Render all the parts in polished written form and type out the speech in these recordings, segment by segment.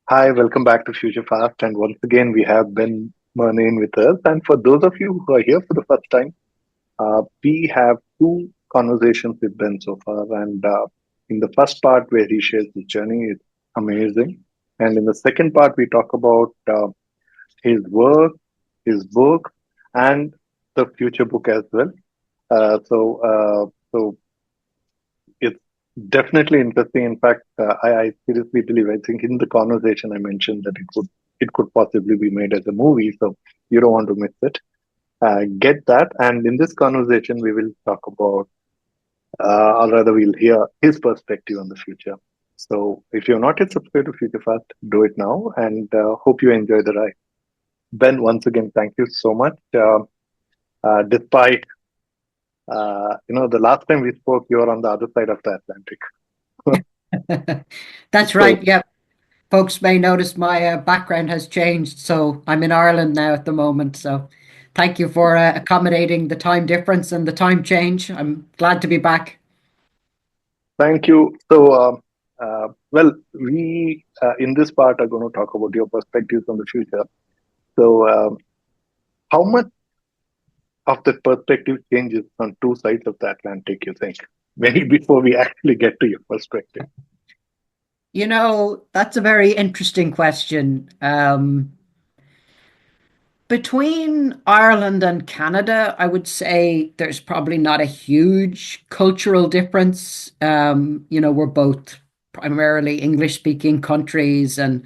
Hi, welcome back to Future Fast. And once again, we have Ben Murnane with us. And for those of you who are here for the first time, we have two conversations with Ben so far. And in the first part, where he shares his journey, it's amazing. And in the second part, we talk about his work, his book, and the future book as well. So it's definitely interesting. In fact, I seriously believe. I think in the conversation I mentioned that it could possibly be made as a movie. So you don't want to miss it. Get that. And in this conversation, we will talk about, or rather, we'll hear his perspective on the future. So if you're not yet subscribed to Future Fast, do it now. And hope you enjoy the ride. Ben, once again, thank you so much. Despite the last time we spoke, you were on the other side of the Atlantic. That's So right. Yeah. Folks may notice my background has changed. So I'm in Ireland now at the moment. So thank you for accommodating the time difference and the time change. I'm glad to be back. thank you. Well, we in this part are going to talk about your perspectives on the future. So, how much of the perspective changes on two sides of the Atlantic, you think? Maybe before we actually get to your perspective. That's a very interesting question. Between Ireland and Canada, I would say there's probably not a huge cultural difference. We're both primarily English speaking countries, and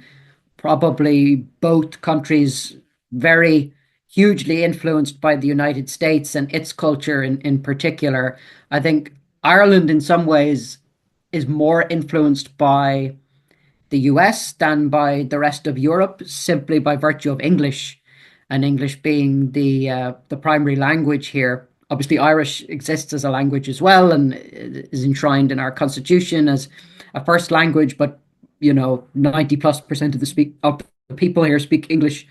probably both countries very hugely influenced by the United States and its culture in particular. I think Ireland, in some ways, is more influenced by the US than by the rest of Europe, simply by virtue of English, and English being the primary language here. Obviously, Irish exists as a language as well and is enshrined in our constitution as a first language, but 90+% of the people here speak English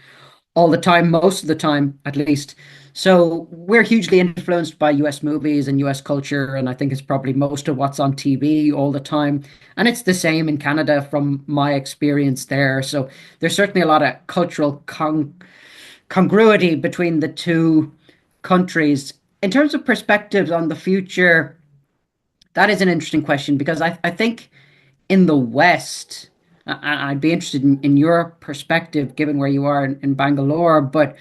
all the time, most of the time at least. So we're hugely influenced by US movies and US culture, and I think it's probably most of what's on TV all the time. And it's the same in Canada from my experience there. So there's certainly a lot of cultural congruity between the two countries. In terms of perspectives on the future, that is an interesting question because I think in the West, I'd be interested in your perspective given where you are in Bangalore, but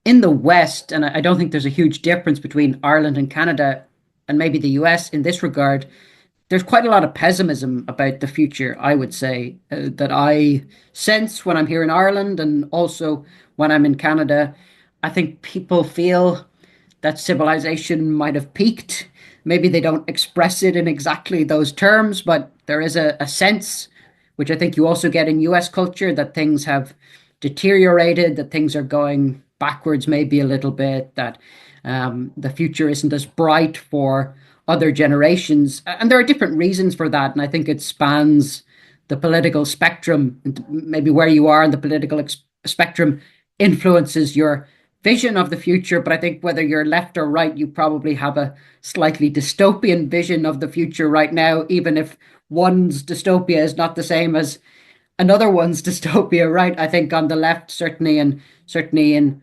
in the West, and I don't think there's a huge difference between Ireland and Canada and maybe the US in this regard, there's quite a lot of pessimism about the future, I would say, that I sense when I'm here in Ireland and also when I'm in Canada. I think people feel that civilization might have peaked. Maybe they don't express it in exactly those terms, but there is a sense, which I think you also get in US culture, that things have deteriorated, that things are going backwards maybe a little bit, that the future isn't as bright for other generations. And there are different reasons for that. And I think it spans the political spectrum. Maybe where you are in the political spectrum influences your vision of the future. But I think whether you're left or right, you probably have a slightly dystopian vision of the future right now, even if one's dystopia is not the same as another one's dystopia, right? I think on the left, certainly in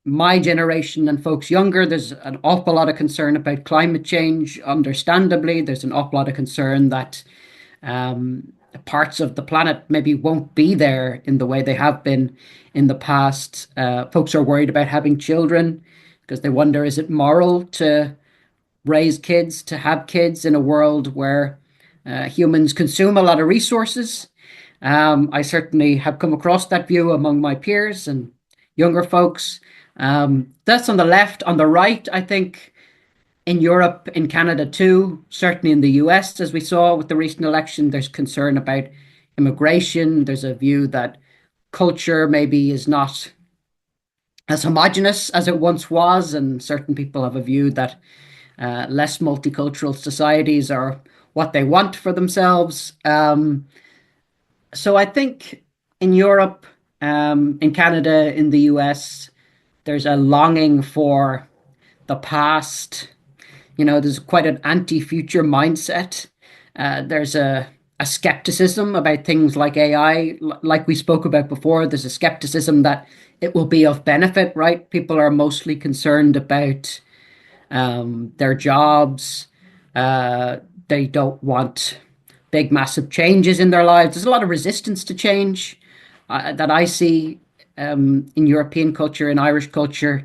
my generation and folks younger, there's an awful lot of concern about climate change. Understandably, there's an awful lot of concern that parts of the planet maybe won't be there in the way they have been in the past. Folks are worried about having children because they wonder, is it moral to raise kids, to have kids in a world where humans consume a lot of resources? I certainly have come across that view among my peers and younger folks. That's on the left. On the right, I think in Europe, in Canada too, certainly in the US, as we saw with the recent election, there's concern about immigration. There's a view that culture maybe is not as homogenous as it once was, and certain people have a view that less multicultural societies are what they want for themselves. So I think in Europe, in Canada, in the US, there's a longing for the past. There's quite an anti-future mindset. There's a skepticism about things like AI, like we spoke about before. There's a skepticism that it will be of benefit, right? People are mostly concerned about their jobs. Uh, they don't want big, massive changes in their lives. There's a lot of resistance to change that I see in European culture, in Irish culture.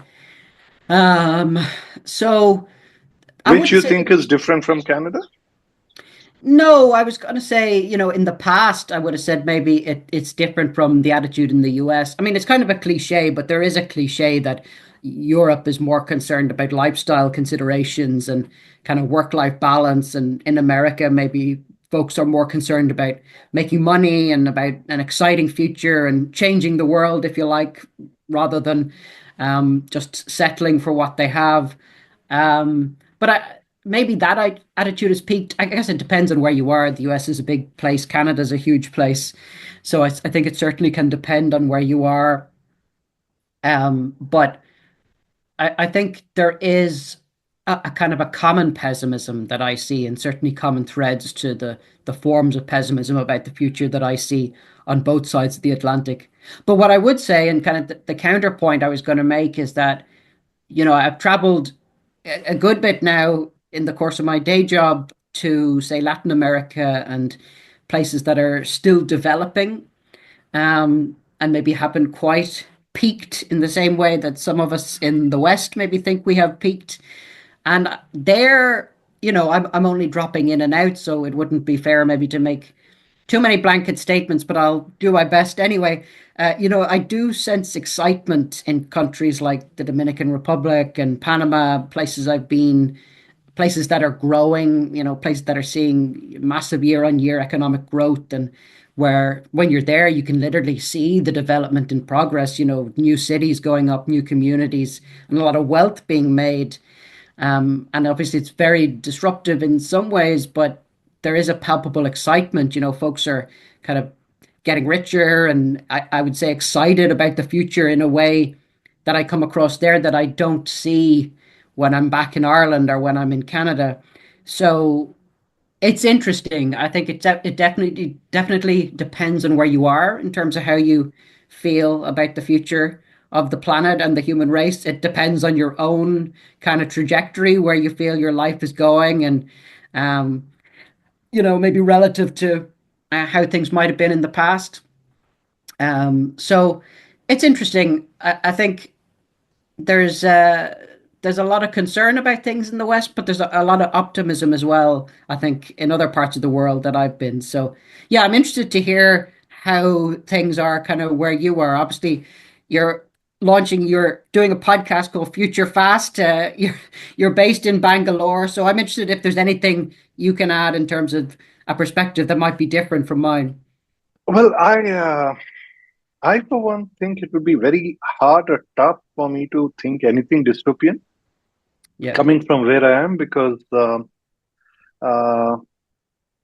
Um, so I Which wouldn't you say think is different from Canada? no. I was going to say, in the past, I would have said maybe it's different from the attitude in the US. I mean, it's kind of a cliche, but there is a cliche that Europe is more concerned about lifestyle considerations and kind of work-life balance. And in America, maybe folks are more concerned about making money and about an exciting future and changing the world, if you like, rather than just settling for what they have. But maybe that attitude has peaked. I guess it depends on where you are. The US is a big place. Canada's a huge place. So I think it certainly can depend on where you are. But I think there is a kind of a common pessimism that I see, and certainly common threads to the forms of pessimism about the future that I see on both sides of the Atlantic. But what I would say, and kind of the counterpoint I was going to make, is that I've traveled a good bit now in the course of my day job to, say, Latin America and places that are still developing, and maybe haven't quite peaked in the same way that some of us in the West maybe think we have peaked. And there, I'm only dropping in and out, so it wouldn't be fair maybe to make too many blanket statements, but I'll do my best anyway. I do sense excitement in countries like the Dominican Republic and Panama, places I've been, places that are growing, places that are seeing massive year-on-year economic growth, and where when you're there, you can literally see the development in progress, new cities going up, new communities, and a lot of wealth being made. And obviously, it's very disruptive in some ways, but there is a palpable excitement. Folks are kind of getting richer, and I would say excited about the future in a way that I come across there that I don't see when I'm back in Ireland or when I'm in Canada. So it's interesting. I think it definitely depends on where you are in terms of how you feel about the future of the planet and the human race. It depends on your own kind of trajectory, where you feel your life is going, and um, maybe relative to how things might have been in the past. So it's interesting. I think there's uh, there's a lot of concern about things in the West, but there's a lot of optimism as well, I think, in other parts of the world that I've been. So yeah, I'm interested to hear how things are kind of where you are. Obviously, you're doing a podcast called Future Fast. You're based in Bangalore, so I'm interested if there's anything you can add in terms of a perspective that might be different from mine. Well, I for one think it would be very hard or tough for me to think anything dystopian Yeah. coming from where I am because uh,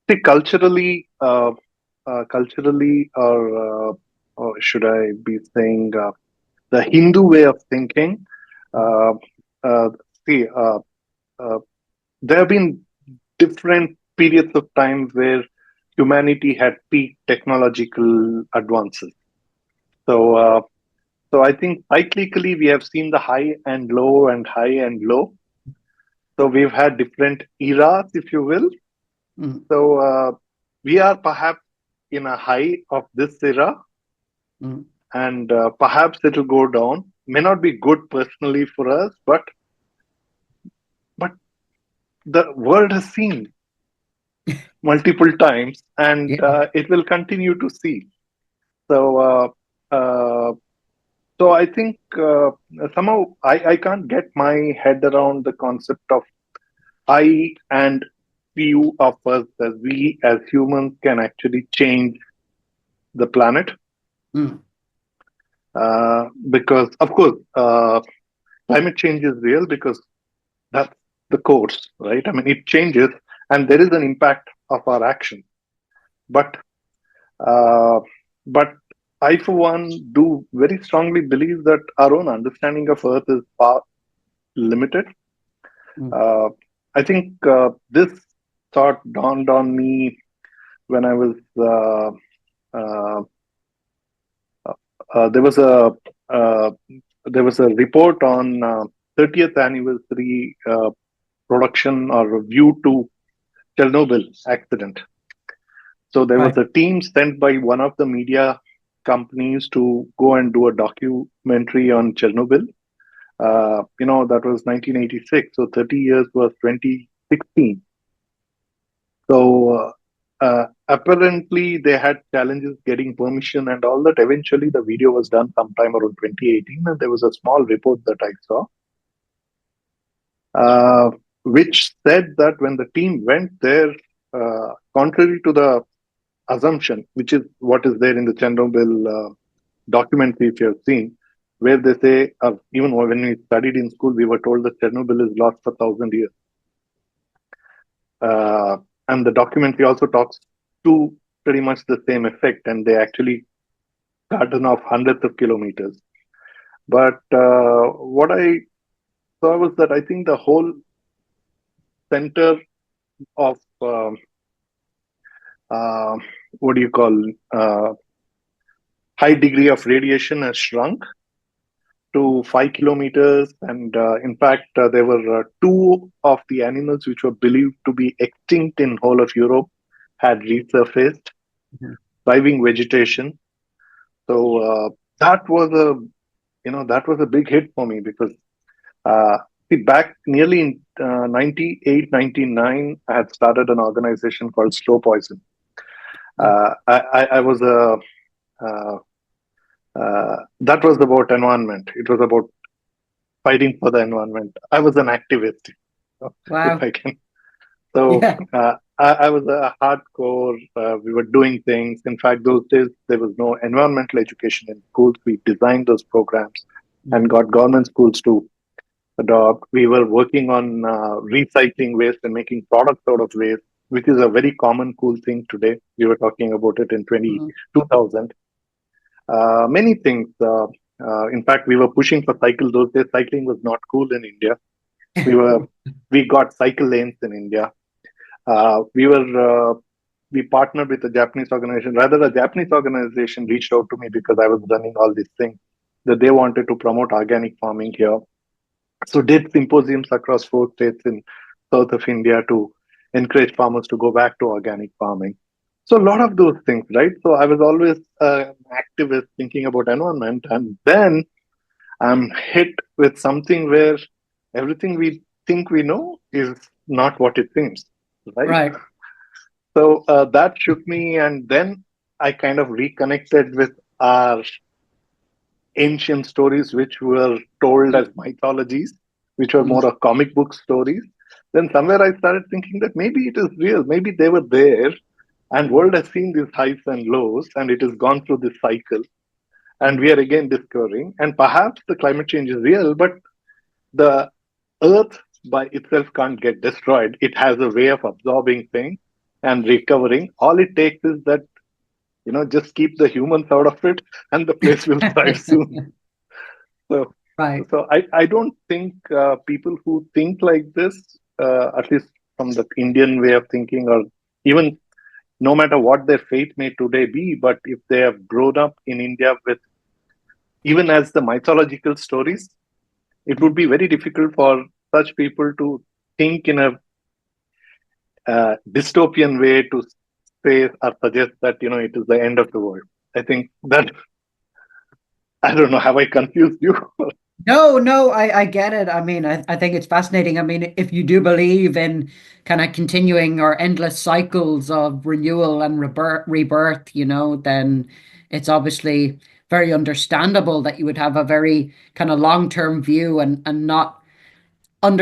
see, culturally, or should I be saying the Hindu way of thinking? Uh, uh, see, uh, there have been different periods of time where humanity had peak technological advances. So, so I think cyclically we have seen the high and low and high and low. So we've had different eras, if you will. Mm, So we are perhaps in a high of this era, mm, and perhaps it'll go down. May not be good personally for us, but the world has seen multiple times, and yeah. it will continue to see. So, so I think somehow I can't get my head around the concept of I and few of us as we as humans can actually change the planet. Mm, Because, of course, climate change is real because that's the course, right? I mean, it changes and there is an impact of our action. But, uh, but I, for one, do very strongly believe that our own understanding of Earth is far limited. mm, Uh, I think this thought dawned on me when I was uh, there was a uh, there was a report on 30th anniversary production or review to Chernobyl accident. So there was Right. a team sent by one of the media companies to go and do a documentary on Chernobyl. That was 1986. So 30 years was 2016. So apparently they had challenges getting permission and all that. Eventually, the video was done sometime around 2018, and there was a small report that I saw, which said that when the team went there, contrary to the assumption, which is what is there in the Chernobyl documentary, if you have seen, where they say, even when we studied in school, we were told that Chernobyl is lost for 1,000 years. And the documentary also talks to pretty much the same effect, and they actually garden off hundreds of kilometers. But what I saw was that I think the whole center of uh, what do you call high degree of radiation has shrunk to 5 kilometers, and in fact, there were two of the animals which were believed to be extinct in whole of Europe had resurfaced, Mhm. thriving vegetation. So that was a big hit for me because back nearly in 98, 99, I had started an organization called Slow Poison. Yeah. I was a that was about environment. It was about fighting for the environment. I was an activist, if Wow. I can. So Yeah. I was a hardcore. We were doing things. In fact, those days there was no environmental education in schools. We designed those programs and Mhm. got government schools to adopt. We were working on recycling waste and making products out of waste, which is a very common, cool thing today. We were talking about it in Mhm. 2000. Many things. In fact, we were pushing for cycle. Those days, cycling was not cool in India. We were we got cycle lanes in India. We partnered with a Japanese organization. Rather, a Japanese organization reached out to me because I was running all these things that they wanted to promote organic farming here. So did symposiums across 4 states in south of India to encourage farmers to go back to organic farming. So a lot of those things, right? So I was always an activist thinking about environment, and then I'm hit with something where everything we think we know is not what it seems, right? Right. So that shook me, and then I kind of reconnected with our ancient stories, which were told as mythologies, which were Mhm. more of comic book stories. Then somewhere I started thinking that maybe it is real, maybe they were there, and world has seen these highs and lows, and it has gone through this cycle, and we are again discovering, and perhaps the climate change is real, but the Earth by itself can't get destroyed. It has a way of absorbing things and recovering. All it takes is that just keep the humans out of it, and the place will thrive soon. So, Right. so I don't think people who think like this, at least from the Indian way of thinking, or even no matter what their faith may today be, but if they have grown up in India with even as the mythological stories, it would Mhm. be very difficult for such people to think in a dystopian way to say or suggest that it is the end of the world. I think that I don't know. Have I confused you? No, no, I get it. I mean, I think it's fascinating. I mean, if you do believe in kind of continuing or endless cycles of renewal and rebirth, then it's obviously very understandable that you would have a very kind of long-term view and not and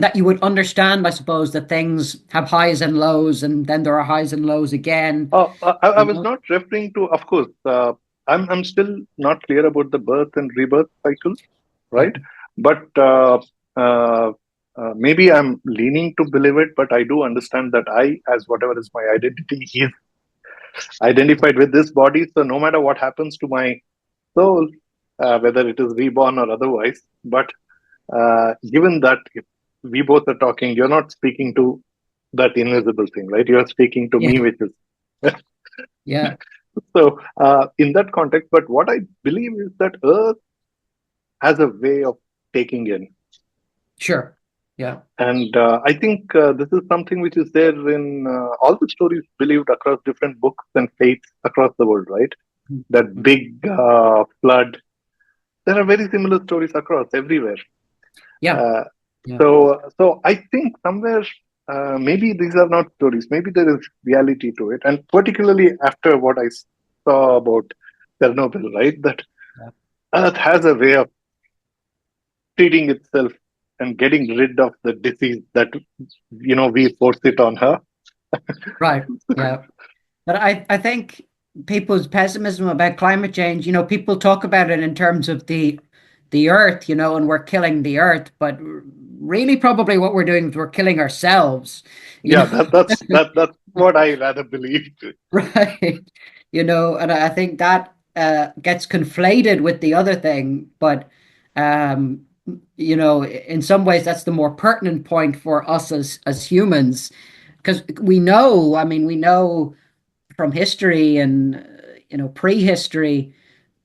that you would understand, I suppose, that things have highs and lows, and then there are highs and lows again, I you was know? not referring to, of course, I'm still not clear about the birth and rebirth cycle, Yeah. right? But uh, maybe I'm leaning to believe it, but I do understand that I, as whatever is my identity, is identified with this body. So no matter what happens to my soul, whether it is reborn or otherwise, but given that if we both are talking, you're not speaking to that invisible thing, right? You're speaking to Yeah. me, which is Yeah, So, in that context, but what I believe is that Earth has a way of taking in. sure. Yeah. And I think this is something which is there in all the stories believed across different books and faiths across the world, right? That Mhm. big flood. There are very similar stories across everywhere. Yeah. Uh, Yeah. so I think somewhere maybe these are not stories. Maybe there is reality to it, and particularly after what I saw about Chernobyl, right? That Yeah. Earth has a way of treating itself and getting rid of the disease that we force it on her. Right. Yeah. But I think people's pessimism about climate change, people talk about it in terms of the earth, and we're killing the earth, but really probably what we're doing is we're killing ourselves, you Yeah, know. that's what I rather believed. Right. And I think that gets conflated with the other thing, but um, in some ways that's the more pertinent point for us as humans, because I mean, we know from history and prehistory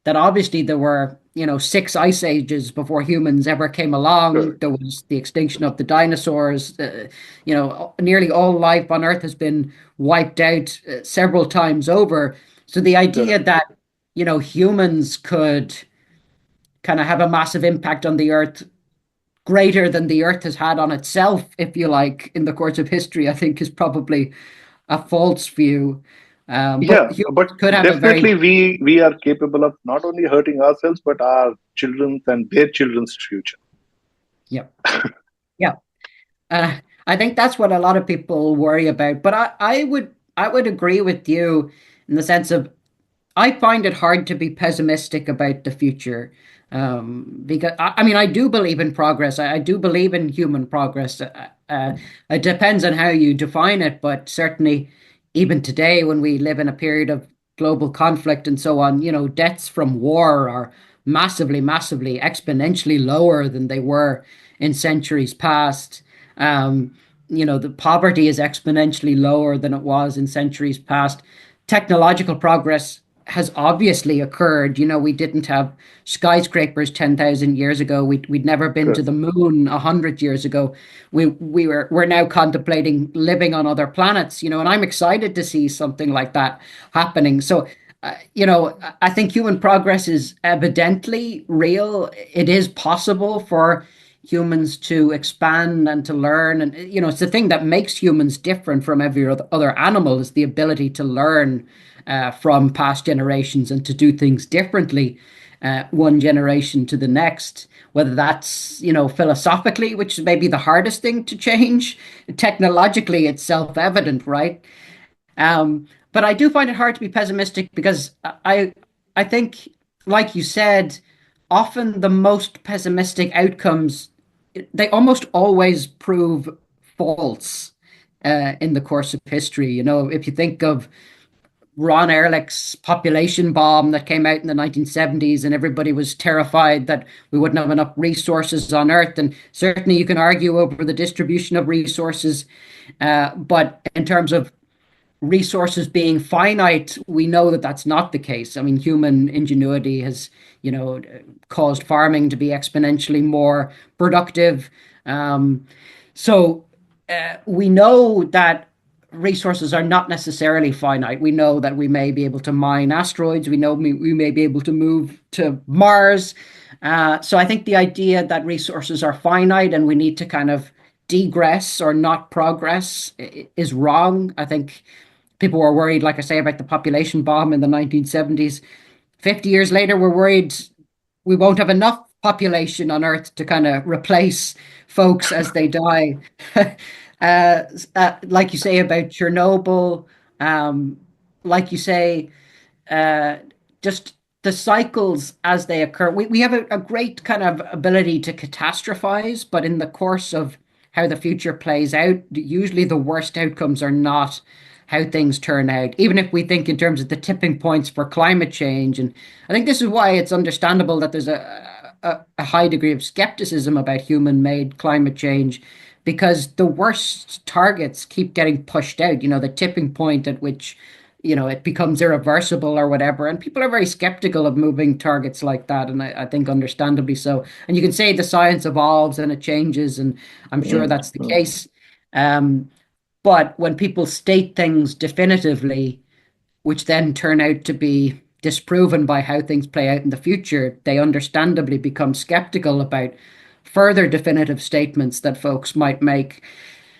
that obviously there were six ice ages before humans ever came along. Sure, There was the extinction of the dinosaurs. Nearly all life on Earth has been wiped out several times over. So the idea correct. that humans could kind of have a massive impact on the Earth greater than the Earth has had on itself, if you like, in the course of history, I think is probably a false view. But Yeah, humans but could have a very definitely we are capable of not only hurting ourselves but our children's and their children's future. yeah, yeah. I think that's what a lot of people worry about. But I would agree with you in the sense of I find it hard to be pessimistic about the future, because I mean I do believe in progress. I do believe in human progress. It depends on how you define it, but certainly even today, when we live in a period of global conflict and so on, deaths from war are massively, massively, exponentially lower than they were in centuries past. Um, the poverty is exponentially lower than it was in centuries past. Technological progress has obviously occurred. We didn't have skyscrapers 10,000 years ago. We'd never been to Correct. the moon 100 years ago. We're now contemplating living on other planets, and I'm excited to see something like that happening. So, I think human progress is evidently real. It is possible for humans to expand and to learn. And, it's the thing that makes humans different from every other animal is the ability to learn from past generations and to do things differently one generation to the next, whether that's, philosophically, which is maybe the hardest thing to change. Technologically, it's self-evident, right? But I do find it hard to be pessimistic because I think, like you said, often the most pessimistic outcomes they almost always prove false in the course of history. If you think of Ron Ehrlich's population bomb that came out in the 1970s, and everybody was terrified that we wouldn't have enough resources on Earth. And certainly you can argue over the distribution of resources. But in terms of resources being finite, we know that that's not the case. I mean, human ingenuity has, caused farming to be exponentially more productive. Um, so we know that resources are not necessarily finite. We know that we may be able to mine asteroids. We know we may be able to move to Mars. So I think the idea that resources are finite and we need to kind of degress or not progress is wrong. I think people were worried, like I say, about the population bomb in the 1970s. 50 years later, we're worried we won't have enough population on Earth to kind of replace folks as they die. Like you say about Chernobyl, um, like you say, uh, just the cycles as they occur. We have a great kind of ability to catastrophize, but in the course of how the future plays out, usually the worst outcomes are not how things turn out, even if we think in terms of the tipping points for climate change. And I think this is why it's understandable that there's a high degree of skepticism about human-made climate change because the worst targets keep getting pushed out. The tipping point at which it becomes irreversible or whatever. And people are very skeptical of moving targets like that. And I think understandably so. And you can say the science evolves and it changes, and I'm sure Mm, that's the mm. case. Um, but when people state things definitively, which then turn out to be disproven by how things play out in the future, they understandably become skeptical about further definitive statements that folks might make.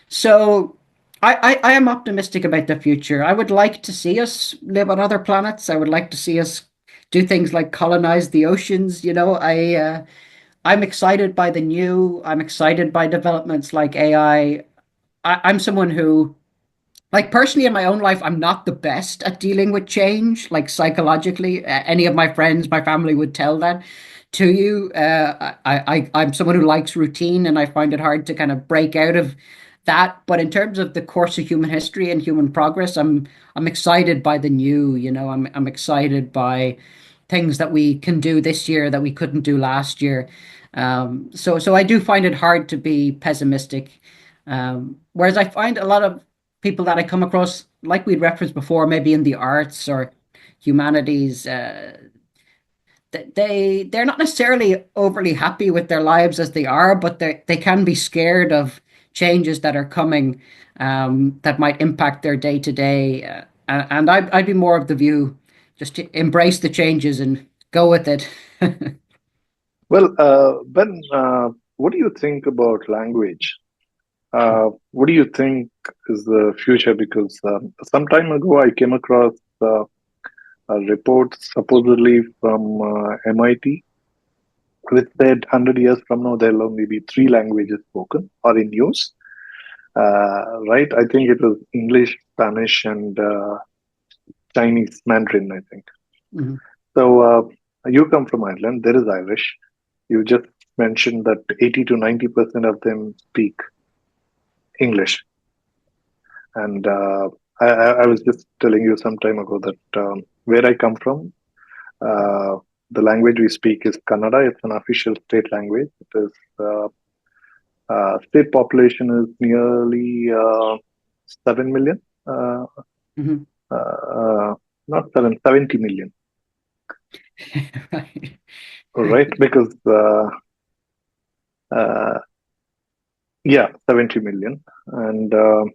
So I am optimistic about the future. I would like to see us live on other planets. I would like to see us do things like colonize the oceans. I'm excited by the new. I'm excited by developments like AI. I'm someone who, like, personally in my own life, I'm not the best at dealing with change, like psychologically. Any of my friends, my family would tell that to you. I'm someone who likes routine, and I find it hard to kind of break out of that. But in terms of the course of human history and human progress, I'm excited by the new. I'm excited by things that we can do this year that we couldn't do last year. So I do find it hard to be pessimistic. Whereas I find a lot of people that I come across, like we'd referenced before, maybe in the arts or humanities, they're not necessarily overly happy with their lives as they are, but they can be scared of changes that are coming, that might impact their day to day. And I'd be more of the view just to embrace the changes and go with it. Well, Ben, what do you think about language? What do you think is the future? Because some time ago, I came across a report supposedly from MIT, which said 100 years from now, there'll only be three languages spoken or in use. Right? I think it was English, Spanish, and Chinese Mandarin, I think. Mhm. So you come from Ireland. There is Irish. You just mentioned that 80 to 90% of them speak English. And I was just telling you some time ago that where I come from, the language we speak is Kannada. It's an official state language. It is state population is nearly 7 million. Mhm. Not 70 million. Right. Right? Because uh, yeah, 70 million, and uh,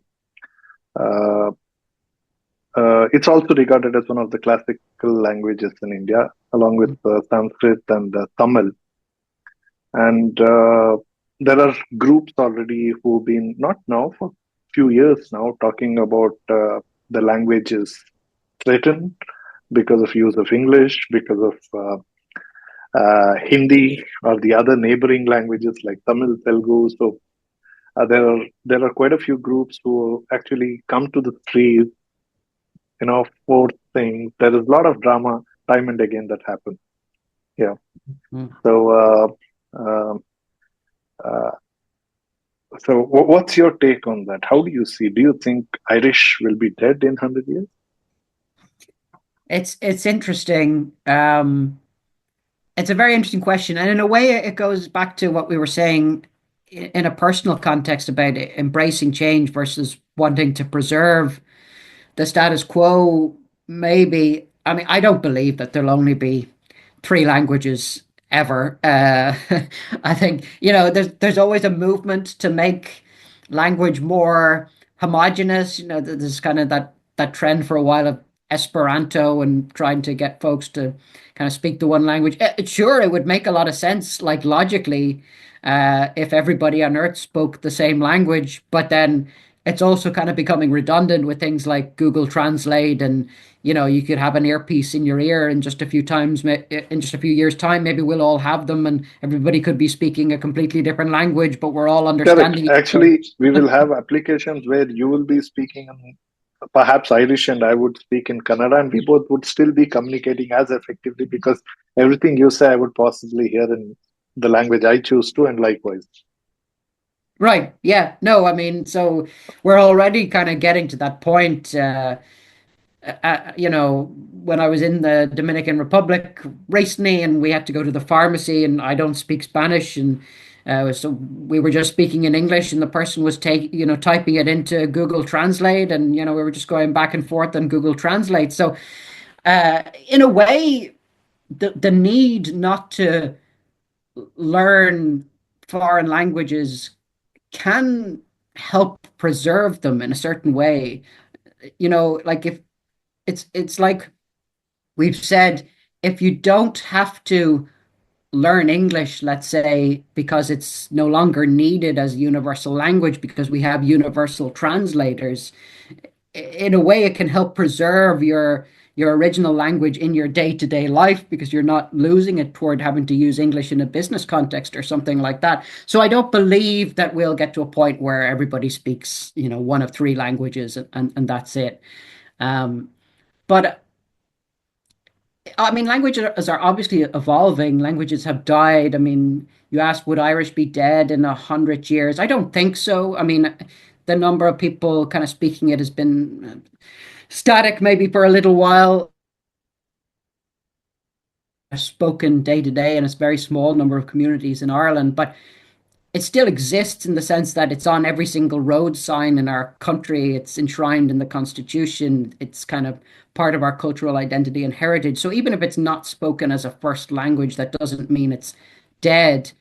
it's also regarded as one of the classical languages in India, along with Sanskrit and Tamil. And there are groups already who've been, not now, for few years now, talking about the language is threatened because of use of English, because of Hindi or the other neighboring languages like Tamil, Telugu. So there are quite a few groups who actually come to the streets, for things. There is a lot of drama time and again that happens. Yeah. Mhm. So, um uh, so what's your take on that? How do you see? Do you think Irish will be dead in 100 years? It's interesting. It's a very interesting question, and in a way, it goes back to what we were saying in a personal context about embracing change versus wanting to preserve the status quo. Maybe, I mean, I don't believe that there'll only be three languages ever. I think, there's always a movement to make language more homogenous. There's kind of that trend for a while of Esperanto and trying to get folks to kind of speak the one language. Sure, it would make a lot of sense, like logically, if everybody on Earth spoke the same language, but then it's also kind of becoming redundant with things like Google Translate, and you could have an earpiece in your ear in just a few times, in just a few years' time, maybe we'll all have them, and everybody could be speaking a completely different language, but we're all Correct. understanding each other. Actually, we will have applications where you will be speaking in perhaps Irish and I would speak in Kannada, and we both would still be communicating as effectively because everything you say I would possibly hear in the language I choose to, and likewise. Right. Yeah. No, I mean, so we're already kind of getting to that point. When I was in the Dominican Republic recently and we had to go to the pharmacy and I don't speak Spanish, and So we were just speaking in English, and the person was typing it into Google Translate, and we were just going back and forth on Google Translate. So, in a way, the need not to learn foreign languages can help preserve them in a certain way. Like if it's like we've said, if you don't have to learn English, let's say, because it's no longer needed as a universal language because we have universal translators, in a way it can help preserve your original language in your day-to-day life because you're not losing it toward having to use English in a business context or something like that. So I don't believe that we'll get to a point where everybody speaks, one of three languages and that's it. But I mean, languages are obviously evolving. Languages have died. I mean, you asked, would Irish be dead in 100 years? I don't think so. I mean, the number of people kind of speaking it has been static maybe for a little while, spoken day to day, and it's a very small number of communities in Ireland, but it still exists in the sense that it's on every single road sign in our country. It's enshrined in the Constitution. It's kind of part of our cultural identity and heritage. So even if it's not spoken as a first language, that doesn't mean it's dead.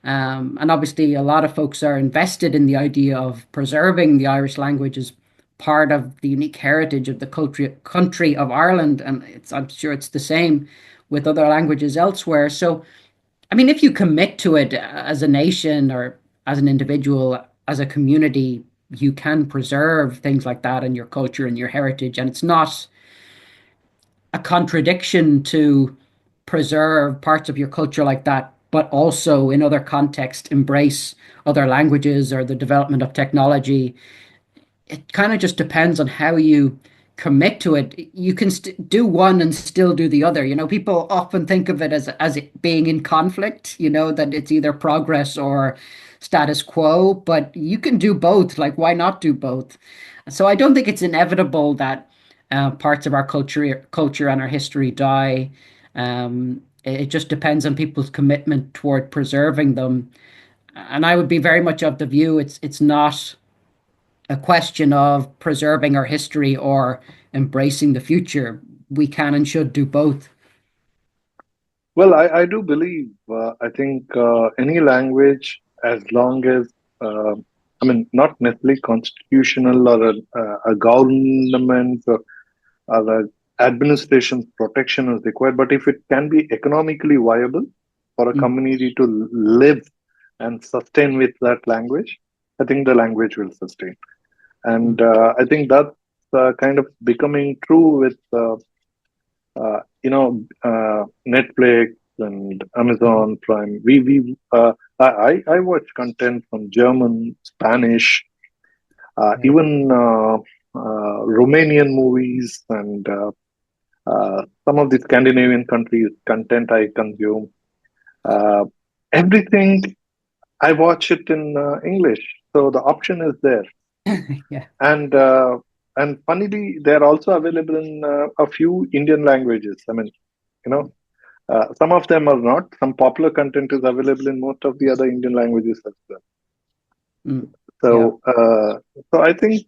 And obviously, a lot of folks are invested in the idea of preserving the Irish language as part of the unique heritage of the country of Ireland. And I'm sure it's the same with other languages elsewhere. So I mean, if you commit to it as a nation or as an individual, as a community, you can preserve things like that in your culture and your heritage. And it's not a contradiction to preserve parts of your culture like that, but also in other contexts, embrace other languages or the development of technology. It kind of just depends on how you commit to it. You can do one and still do the other. People often think of it as it being in conflict, that it's either progress or status quo, but you can do both. Like, why not do both? So I don't think it's inevitable that parts of our culture and our history die. It just depends on people's commitment toward preserving them. And I would be very much of the view it's not a question of preserving our history or embracing the future. We can and should do both. Well, I do believe, I think any language, as long as, I mean, not necessarily constitutional or a government or the administration's protection is required, but if it can be economically viable for a Mm, community to live and sustain with that language, I think the language will sustain. And mm, I think that's kind of becoming true with Netflix and mhm. Amazon Prime. I watch content from German, Spanish, Right. even Romanian movies, and some of the Scandinavian countries content I consume. Uh, Everything I watch it in English, so the option is there, Yeah. and funnily, they're also available in a few Indian languages. I mean, you know, some of them are not. Some popular content is available in most of the other Indian languages as well. Mm, yeah. So, I think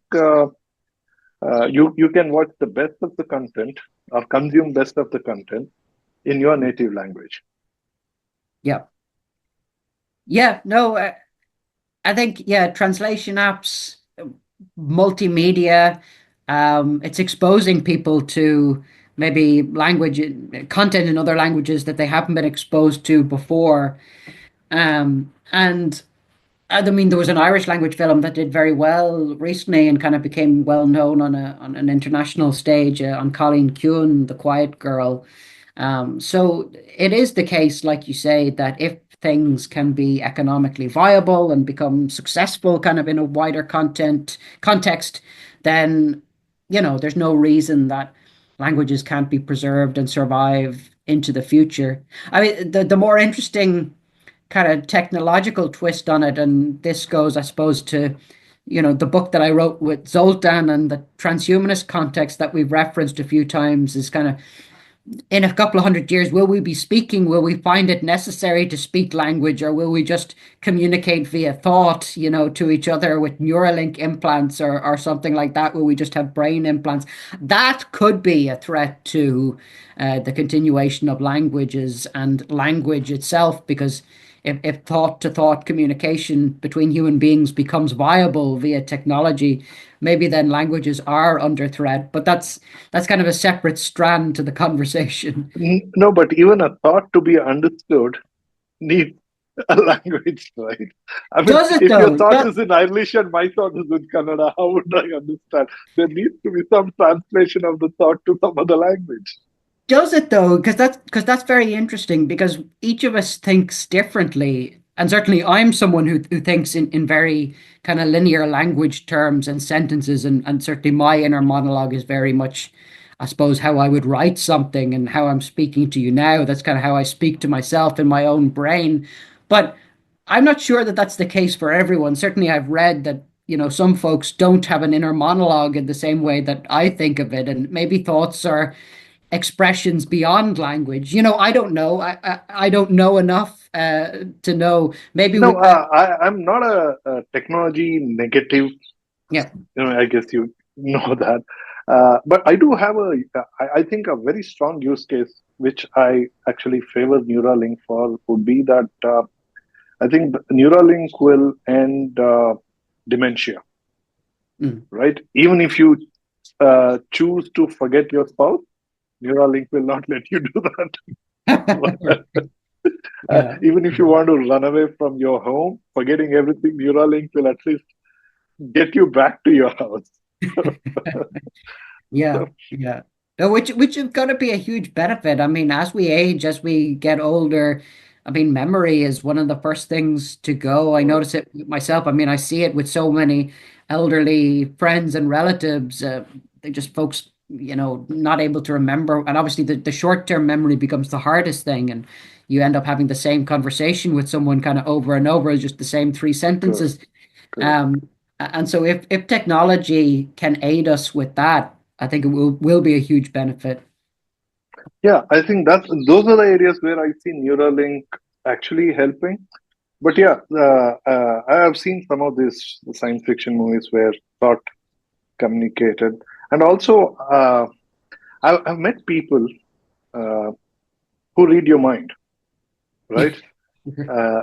you can watch the best of the content or consume best of the content in your Mm, native language. yeah. Yeah. No, I think, yeah, translation apps, multimedia, it's exposing people to maybe language content in other languages that they haven't been exposed to before. And I mean, there was an Irish language film that did very well recently and kind of became well known on an international stage on Colleen Kuhn, The Quiet Girl. So it is the case, like you say, that if things can be economically viable and become successful kind of in a wider context, then there's no reason that languages can't be preserved and survive into the future. I mean, the more interesting kind of technological twist on it. And this goes, I suppose, to, the book that I wrote with Zoltan and the transhumanist context that we've referenced a few times is kind of in a couple of hundred years, will we be speaking? Will we find it necessary to speak language, or will we just communicate via thought, to each other with Neuralink implants or something like that? Will we just have brain implants? That could be a threat to the continuation of languages and language itself, because if thought to thought communication between human beings becomes viable via technology, maybe then languages are under threat. But that's kind of a separate strand to the conversation. No, but even a thought to be understood needs a language, right? I mean, Does it if your though? thought is in Irish and my thought is in Kannada, how would I understand? There needs to be some translation of the thought to some other language. Does it though? Because that's very interesting, because each of us thinks differently. And certainly I'm someone who thinks in very kind of linear language terms and sentences, and certainly my inner monologue is very much, I suppose, how I would write something and how I'm speaking to you now. That's kind of how I speak to myself in my own brain. But I'm not sure that that's the case for everyone. Certainly I've read that, some folks don't have an inner monologue in the same way that I think of it, and maybe thoughts are expressions beyond language. I don't know. I don't know enough to know. Maybe No, we, I'm not a technology negative. yeah. I guess you know that. But I do have I think a very strong use case, which I actually favor Neuralink for, would be that I think Neuralink will end dementia, Mm. right? Even if you choose to forget your spouse, Neuralink will not let you do that. Yeah. Even if you want to run away from your home, forgetting everything, Neuralink will at least get you back to your house. Yeah, So, yeah. No, which is going to be a huge benefit. I mean, as we age, as we get older, I mean, memory is one of the first things to go. I uh, notice it myself. I mean, I see it with so many elderly friends and relatives. They just folks, not able to remember. And obviously, the short-term memory becomes the hardest thing, and you end up having the same conversation with someone kind of over and over, just the same three correct, sentences. correct. And so if technology can aid us with that, I think it will be a huge benefit. Yeah, I think those are the areas where I see Neuralink actually helping. But yeah, I have seen some of these science fiction movies where thought communicated, and also I've met people uh, who read your mind, right?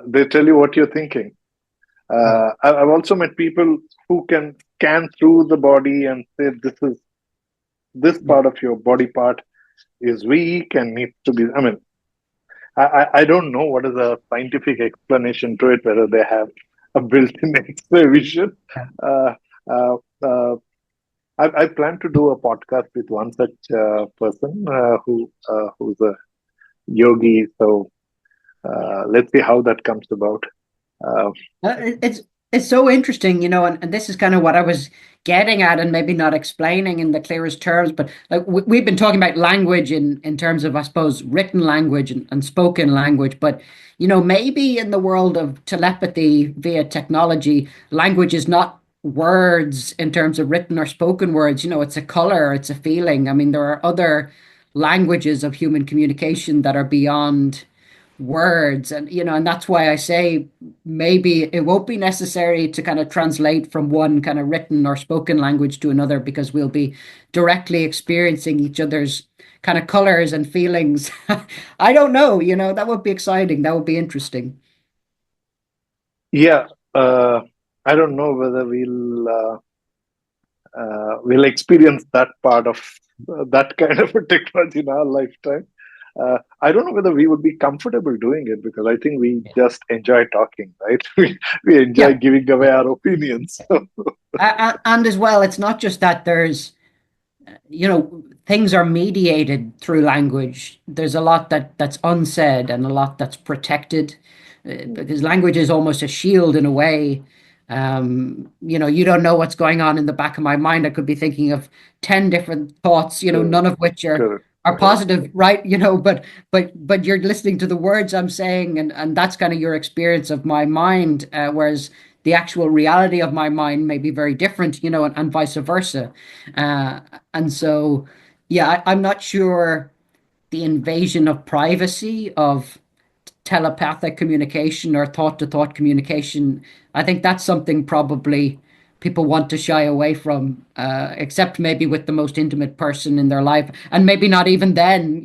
They tell you what you're thinking. Yeah. I've also met people who can scan through the body and say this Yeah. part of your body part is weak and needs to be. I mean, I don't know what is a scientific explanation to it, whether they have a built-in X-ray vision. Uh, uh, uh, I plan to do a podcast with one such person who's a yogi. So let's see how that comes about. Uh, It's so interesting, and this is kind of what I was getting at, and maybe not explaining in the clearest terms, but like we've been talking about language in terms of, I suppose, written language and spoken language, but maybe in the world of telepathy via technology, language is not words in terms of written or spoken words. It's a color, it's a feeling. I mean, there are other languages of human communication that are beyond words, and that's why I say maybe it won't be necessary to kind of translate from one kind of written or spoken language to another, because we'll be directly experiencing each other's kind of colors and feelings. I don't know, that would be exciting, that would be interesting. yeah, I don't know whether we'll experience that part of that kind of a technology in our lifetime. I don't know whether we would be comfortable doing it, because I think we just enjoy talking, right? We enjoy Yeah. giving away our opinions. And as well, it's not just that there's things are mediated through language. There's a lot that's unsaid and a lot that's protected, because language is almost a shield in a way. You don't know what's going on in the back of my mind. I could be thinking of 10 different thoughts, none Correct, of which correct, are correct. positive, right? But you're listening to the words I'm saying, and that's kind of your experience of my mind, whereas the actual reality of my mind may be very different, and vice versa. Uh, and so, yeah, I'm not sure. the invasion of privacy of telepathic communication or thought-to-thought communication, I think that's something probably people want to shy away from, except maybe with the most intimate person in their life, and maybe not even then.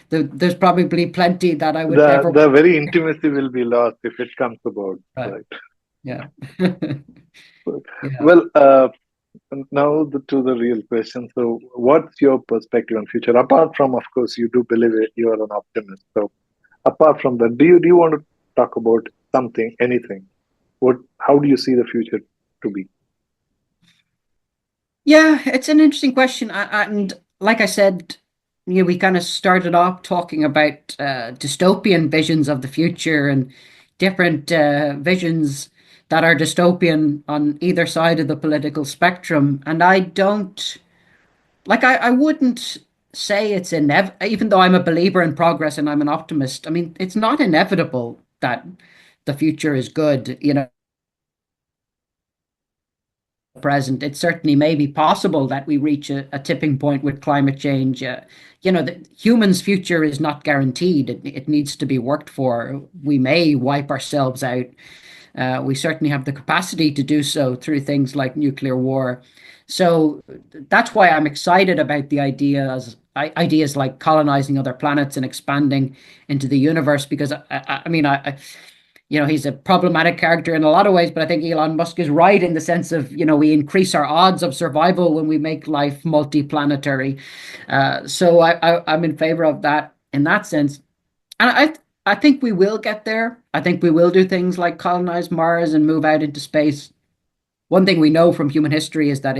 There's probably plenty that I would never. The very intimacy will be lost if it comes about, Right. right? Yeah. Yeah. Well, now to the real question. So, what's your perspective on future? Apart from, of course, you do believe you are an optimist. So, apart from that, do you want to talk about something, anything? How do you see the future to be? Yeah, it's an interesting question. And like I said, we kind of started off talking about dystopian visions of the future and different visions that are dystopian on either side of the political spectrum. And I don't like, I wouldn't say it's inevitable, even though I'm a believer in progress and I'm an optimist. I mean, it's not inevitable that the future is good, present. It certainly may be possible that we reach a tipping point with climate change. The human's future is not guaranteed. It needs to be worked for. We may wipe ourselves out. We certainly have the capacity to do so through things like nuclear war. So that's why I'm excited about the ideas like colonizing other planets and expanding into the universe. Because I mean, he's a problematic character in a lot of ways, but I think Elon Musk is right in the sense of, we increase our odds of survival when we make life multiplanetary. So I'm in favor of that in that sense. And I think we will get there. I think we will do things like colonize Mars and move out into space. One thing we know from human history is that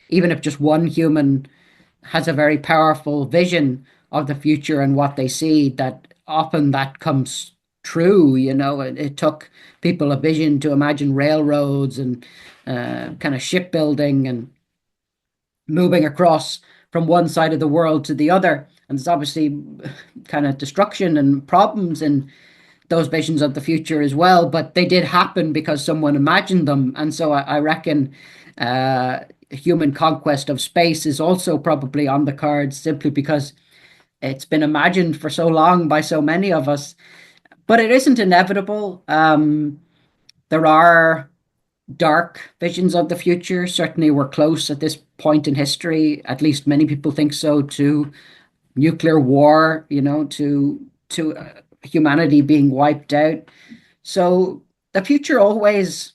even if just one human has a very powerful vision of the future and what they see, that often that comes true. It took people a vision to imagine railroads and kind of shipbuilding and moving across from one side of the world to the other. And there's obviously kind of destruction and problems in those visions of the future as well, but they did happen because someone imagined them. And so I reckon human conquest of space is also probably on the cards simply because it's been imagined for so long by so many of us. But it isn't inevitable. There are dark visions of the future. Certainly, we're close at this point in history. At least many people think so, to nuclear war. To humanity being wiped out. So the future always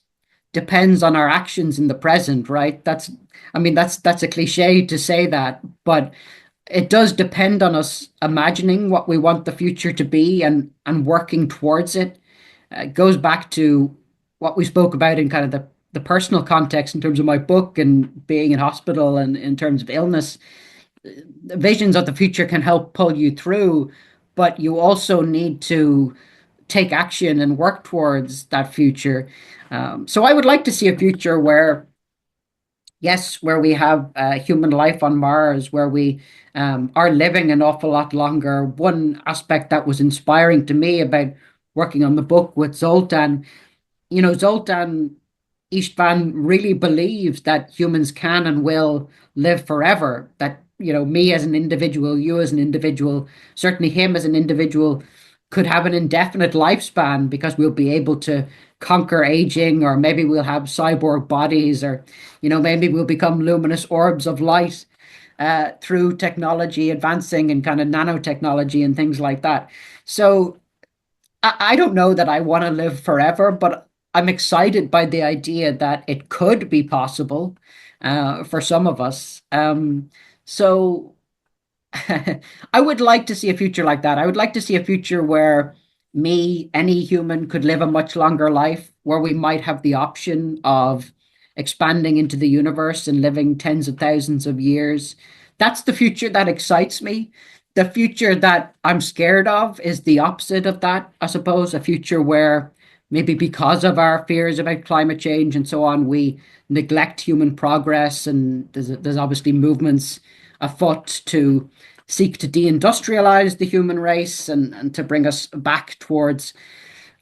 depends on our actions in the present, right? I mean, that's a cliche to say that, but it does depend on us imagining what we want the future to be and working towards it. It goes back to what we spoke about in kind of the personal context in terms of my book and being in hospital and in terms of illness. Visions of the future can help pull you through, but you also need to take action and work towards that future. So I would like to see a future where, yes, where we have human life on Mars, where we are living an awful lot longer. One aspect that was inspiring to me about working on the book with Zoltan, Zoltan Istvan really believes that humans can and will live forever. That, me as an individual, you as an individual, certainly him as an individual, could have an indefinite lifespan because we'll be able to conquer aging, or maybe we'll have cyborg bodies, or, maybe we'll become luminous orbs of light through technology advancing and kind of nanotechnology and things like that. So I don't know that I want to live forever, but I'm excited by the idea that it could be possible for some of us. So I would like to see a future like that. I would like to see a future where any human could live a much longer life, where we might have the option of expanding into the universe and living tens of thousands of years. That's the future that excites me. The future that I'm scared of is the opposite of that, I suppose, a future where maybe because of our fears about climate change and so on, we neglect human progress. And there's obviously movements afoot to seek to deindustrialize the human race and to bring us back towards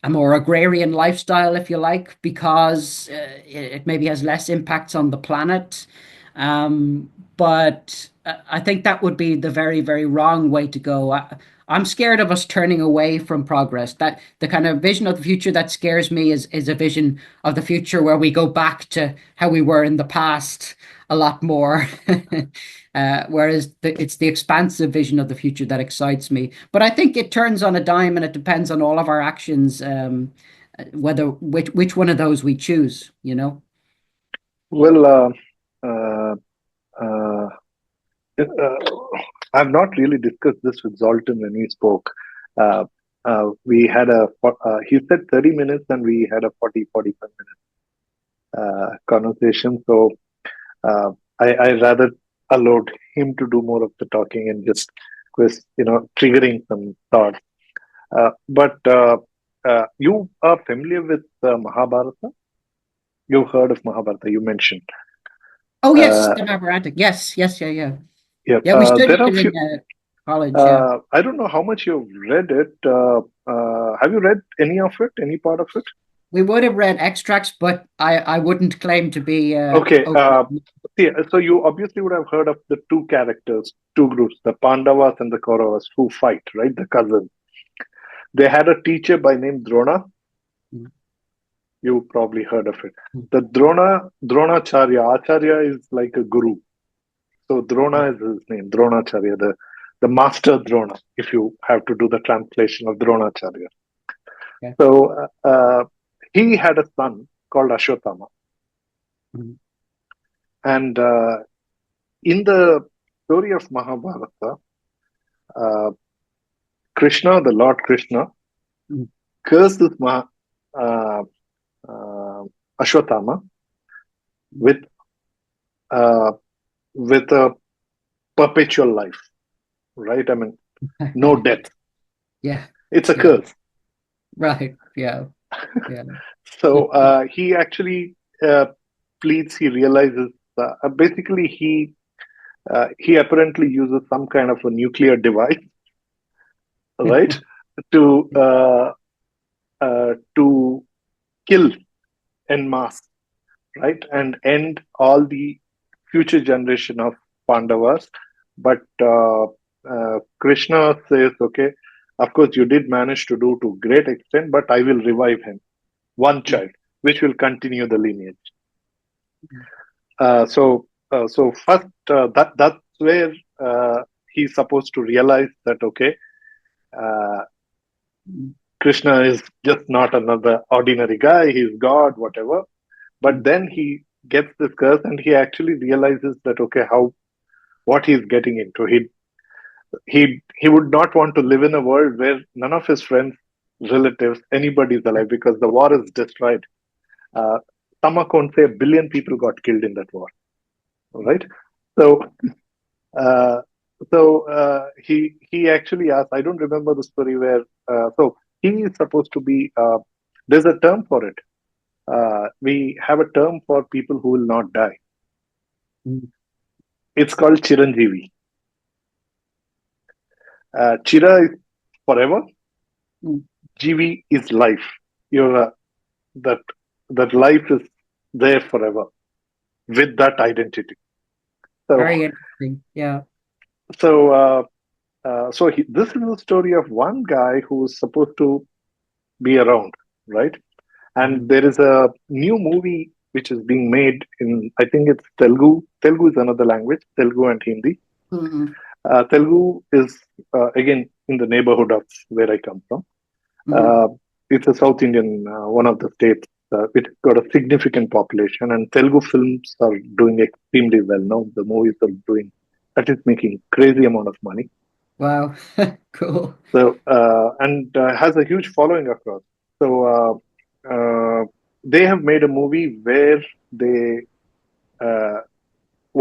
a more agrarian lifestyle, if you like, because it maybe has less impacts on the planet. but I think that would be the very, very wrong way to go. I'm scared of us turning away from progress. That the kind of vision of the future that scares me is a vision of the future where we go back to how we were in the past a lot more. Whereas it's the expansive vision of the future that excites me. But I think it turns on a dime and it depends on all of our actions, whether which one of those we choose, you know? Well, uh, uh, uh, I've not really discussed this with Zoltan when he spoke. We had he said 30 minutes and we had a 45 minute conversation. So I rather allowed him to do more of the talking and just was, triggering some thoughts. But you are familiar with Mahabharata? You've heard of Mahabharata, you mentioned. Oh yes, Uh, the Mahabharata. Yes, yes, yeah, yeah. yeah, Yeah, we there studied are it few. in college, yeah. I don't know how much you've read it. Have you read any of it? Any part of it? We would have read extracts, but I wouldn't claim to be Okay. okay. See, so you obviously would have heard of the two characters, two groups, the Pandavas and the Kauravas, who fight, right? The cousins. They had a teacher by name Drona. Mm, You probably heard of it. mm, The Dronacharya. Acharya is like a guru. So Drona is his name, Dronacharya, the master Drona, if you have to do the translation of Dronacharya. okay. So he had a son called Ashwatthama. Mm, And in the story of Mahabharata, uh, Krishna, the Lord Krishna, mm, curses uh, uh, Ashwatthama mm. with uh, with a perpetual life, right? I mean, no death. Yeah, It's a yeah, curse. right. Yeah, yeah. So he actually pleads. He realizes basically he apparently uses some kind of a nuclear device, right, to to kill en masse, right, and end all the future generation of Pandavas. But Krishna says, okay, of course you did manage to do to great extent, but I will revive him, one child, which will continue the lineage. So first that's where he's supposed to realize that okay, uh, Krishna is just not another ordinary guy. He's God, whatever. But then he gets this curse, and he actually realizes that okay, how what he's getting into. He would not want to live in a world where none of his friends, relatives, anybody is alive because the war is destroyed. Some accounts say 1 billion people got killed in that war. Right? So Uh, he actually asked. I don't remember the story where. So he is supposed to be. There's a term for it. We have a term for people who will not die. Mm, It's called Chiranjeevi. Chira is forever. mm. Jeevi is life. You're that that life is there forever with that identity. So Very interesting. Yeah. so this is the story of one guy who is supposed to be around, right? And Mhm. there is a new movie which is being made in, I think it's Telugu. Telugu is another language, Telugu and Hindi. Mhm. Telugu is, again, in the neighborhood of where I come from. Mhm. Uh, it's a South Indian, one of the states. It's got a significant population, and Telugu films are doing extremely well now. The movies are doing, that is making crazy amount of money. Wow. Cool. So, and has a huge following across. So, they have made a movie where they, uh,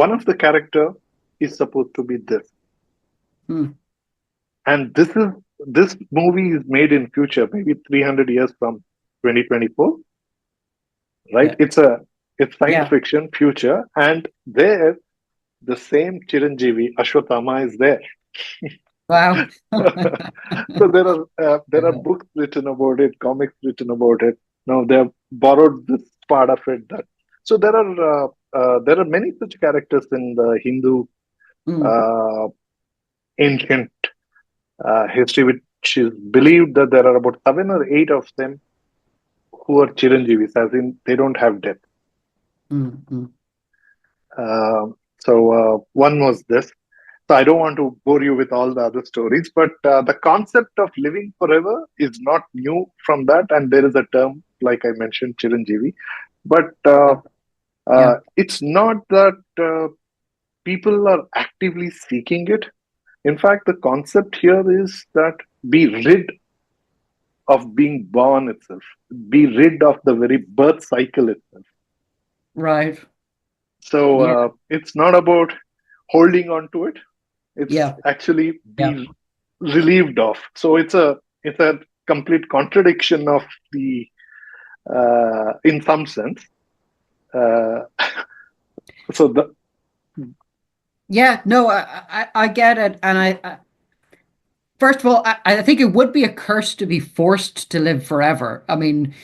one of the character is supposed to be this, Hmm. and this movie is made in future, maybe 300 years from 2024, right? Yeah. It's science Yeah. fiction future, and there the same Chiranjeevi Ashwatthama is there. Wow. So there are books written about it, comics written about it. Now they have borrowed this part of it. So there are there are many such characters in the Hindu Mm, uh, ancient history, which is believed that there are about 7 or 8 of them who are Chiranjeevis, as in they don't have death. mm, mm. One was this. So I don't want to bore you with all the other stories, but the concept of living forever is not new from that, and there is a term, like I mentioned, Chiranjeevi. But Yeah, yeah, it's not that people are actively seeking it. In fact, the concept here is that be rid of being born itself, be rid of the very birth cycle itself. right. So Yeah, it's not about holding on to it. It's yeah, actually yeah. be relieved of. So it's a complete contradiction of the in some sense. Uh, so the Yeah, no, I get it. And first of all, I think it would be a curse to be forced to live forever. I mean,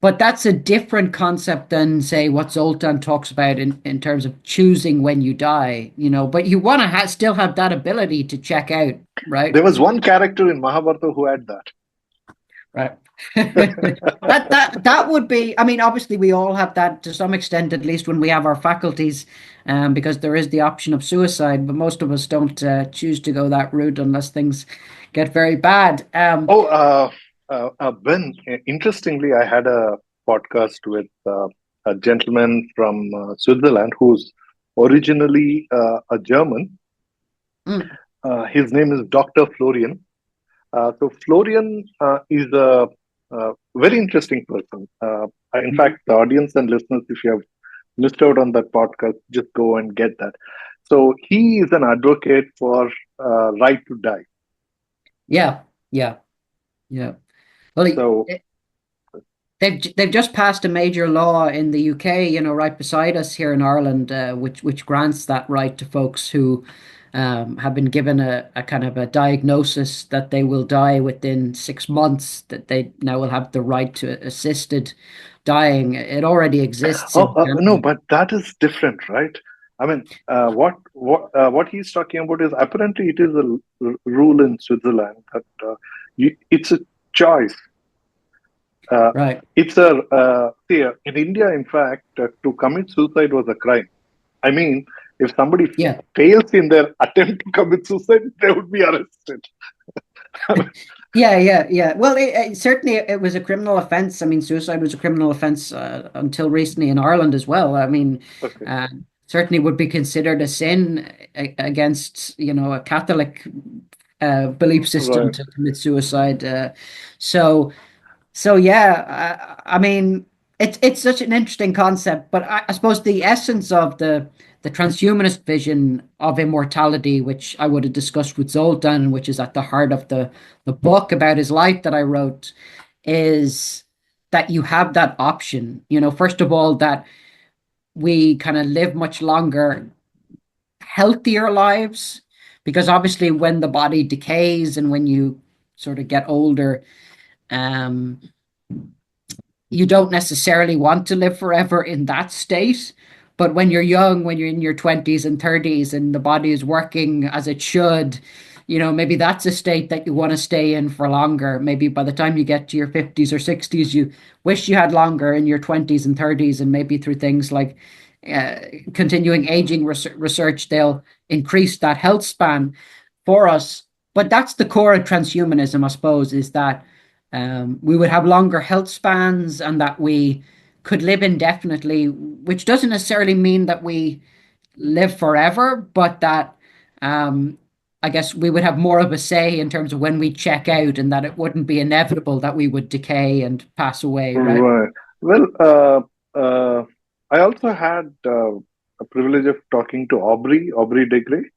but that's a different concept than, say, what Zoltan talks about in terms of choosing when you die, but you want to still have that ability to check out, right? there was one character in Mahabharata who had that. Right. That would be, I mean, obviously we all have that to some extent, at least when we have our faculties, because there is the option of suicide, but most of us don't choose to go that route unless things get very bad. Oh, Ben, interestingly, I had a podcast with a gentleman from Switzerland who's originally a German. Mm, His name is Dr. Florian. So Florian is a very interesting person. In fact, the audience and listeners, if you have missed out on that podcast, just go and get that. So he is an advocate for right to die. yeah, yeah, yeah. Well, So they've just passed a major law in the UK, right beside us here in Ireland, which grants that right to folks who have been given a kind of a diagnosis that they will die within 6 months, that they now will have the right to assisted dying. It already exists in no, Canada. but that is different, right? I mean, what he's talking about is apparently it is a rule in Switzerland that it's a choice. Uh, Right. it's a see, in India, in fact, to commit suicide was a crime. I mean, if somebody Yeah. fails in their attempt to commit suicide, they would be arrested. Yeah, yeah, yeah. Well, certainly it was a criminal offense. I mean, suicide was a criminal offense until recently in Ireland as well. I mean, Okay, uh, certainly would be considered a sin against, a Catholic belief system right. to commit suicide. So yeah, I mean, it's such an interesting concept, but I suppose the essence of the transhumanist vision of immortality, which I would have discussed with Zoltan, which is at the heart of the book about his life that I wrote, is that you have that option. First of all, that we kind of live much longer, healthier lives, because obviously when the body decays and when you sort of get older, um, you don't necessarily want to live forever in that state. But when you're young, when you're in your 20s and 30s and the body is working as it should, maybe that's a state that you want to stay in for longer. Maybe by the time you get to your 50s or 60s, you wish you had longer in your 20s and 30s, and maybe through things like uh, continuing aging research, they'll increase that health span for us. But that's the core of transhumanism, I suppose, is that we would have longer health spans and that we could live indefinitely, which doesn't necessarily mean that we live forever, but that um, I guess we would have more of a say in terms of when we check out, and that it wouldn't be inevitable that we would decay and pass away, right? Right. Well, I also had a privilege of talking to Aubrey Degree.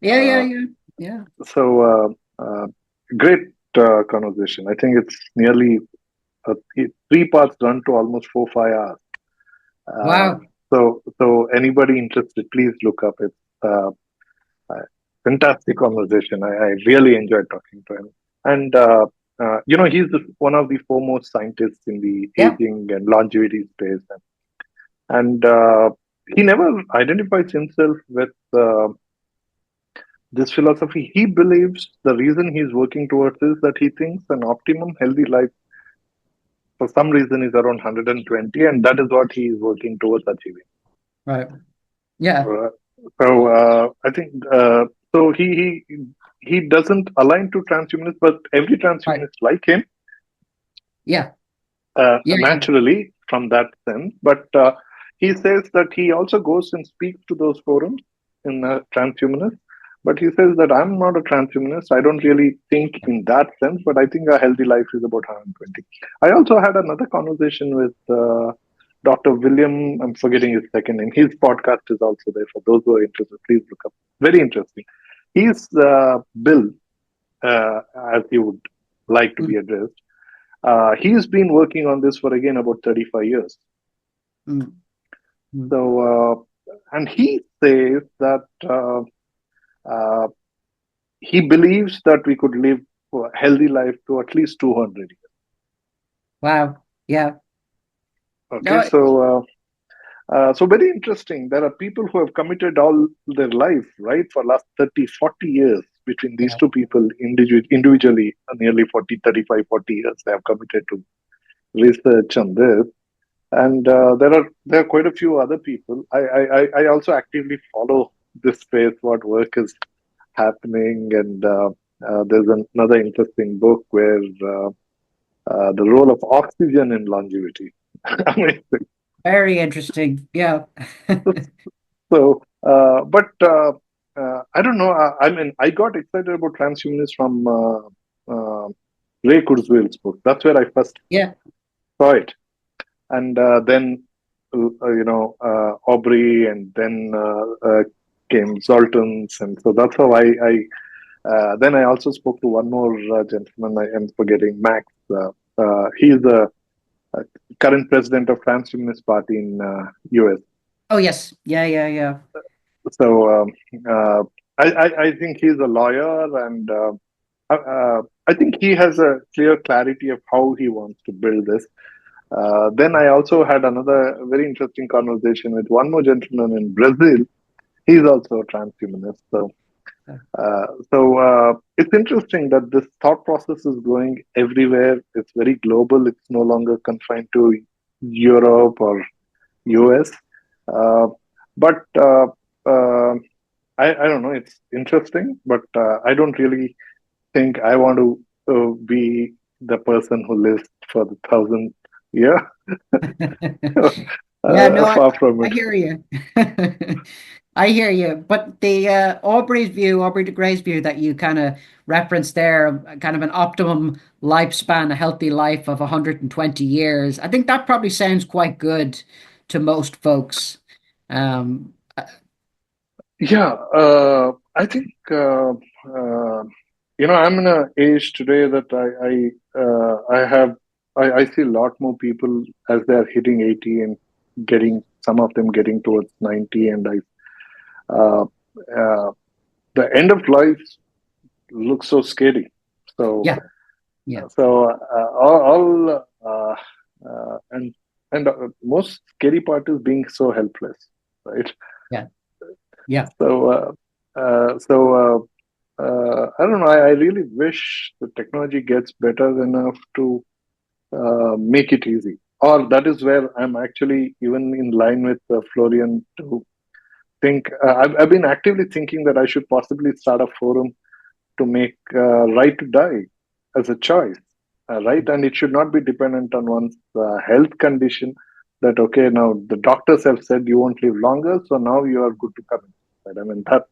Yeah, yeah, Uh, yeah, yeah. so great conversation. I think it's nearly 3 parts run to almost 4 5 hours. Uh, Wow. so anybody interested, please look up it. Uh, uh, Fantastic conversation. I really enjoyed talking to him. And he's one of the foremost scientists in the Yeah. aging and longevity space. And he never identifies himself with this philosophy. He believes the reason he's working towards is that he thinks an optimum healthy life for some reason is around 120, and that is what he is working towards achieving. Right. Yeah. Uh, so I think so. He doesn't align to transhumanists, but every Right. transhumanist like him Yeah. Yeah. naturally from that sense. But he says that he also goes and speaks to those forums in transhumanists. But he says that I'm not a transhumanist. I don't really think in that sense, but I think a healthy life is about 120. I also had another conversation with Dr. William. I'm forgetting his second name. His podcast is also there for those who are interested. Please look up. Very interesting. He's Bill, as he would like to be Mm, addressed. He's been working on this for again about 35 years. mm, mm. So, and he says that uh, he believes that we could live a healthy life to at least 200 years. Wow. Yeah. Okay, No. so very interesting. There are people who have committed all their life, right, for last 30, 40 years between these Yeah. two people individually, nearly 40, 35, 40 years they have committed to research on this. And there are quite a few other people. I also actively follow this space, what work is happening, and there's another interesting book where the role of oxygen in longevity. Amazing. Very interesting. Yeah. So, but I don't know. I mean, I got excited about transhumanism from Ray Kurzweil's book. That's where I first Yeah. saw it, and then Aubrey, and then came Zoltan's, and so that's how I then I also spoke to one more gentleman. I am forgetting Max. He's the current president of Transhumanist Party in US. Oh, yes. Yeah. Yeah. Yeah. So I think he's a lawyer, and I think he has a clear clarity of how he wants to build this. Then I also had another very interesting conversation with one more gentleman in Brazil. He's also a transhumanist. So it's interesting that this thought process is going everywhere. It's very global. It's no longer confined to Europe or US. Uh, but I don't know. It's interesting, but I don't really think I want to be the person who lives for the 1,000 year. Yeah, no, Far from I it. hear you. I hear you. But the Aubrey de Grey's view that you kind of referenced there, kind of an optimum lifespan, a healthy life of 120 years, I think that probably sounds quite good to most folks. Um, Yeah, I think I'm in an age today that I see a lot more people as they are hitting 80 and getting some of them getting towards 90, and uh, uh, the end of life looks so scary. So yeah, yeah, all and most scary part is being so helpless, right? yeah, yeah. So I don't know. I really wish the technology gets better enough to make it easy. Or that is where I'm actually even in line with Florian to think. I've been actively thinking that I should possibly start a forum to make right to die as a choice, right? And it should not be dependent on one's health condition. That okay, now the doctors have said you won't live longer, so now you are good to come inside. I mean that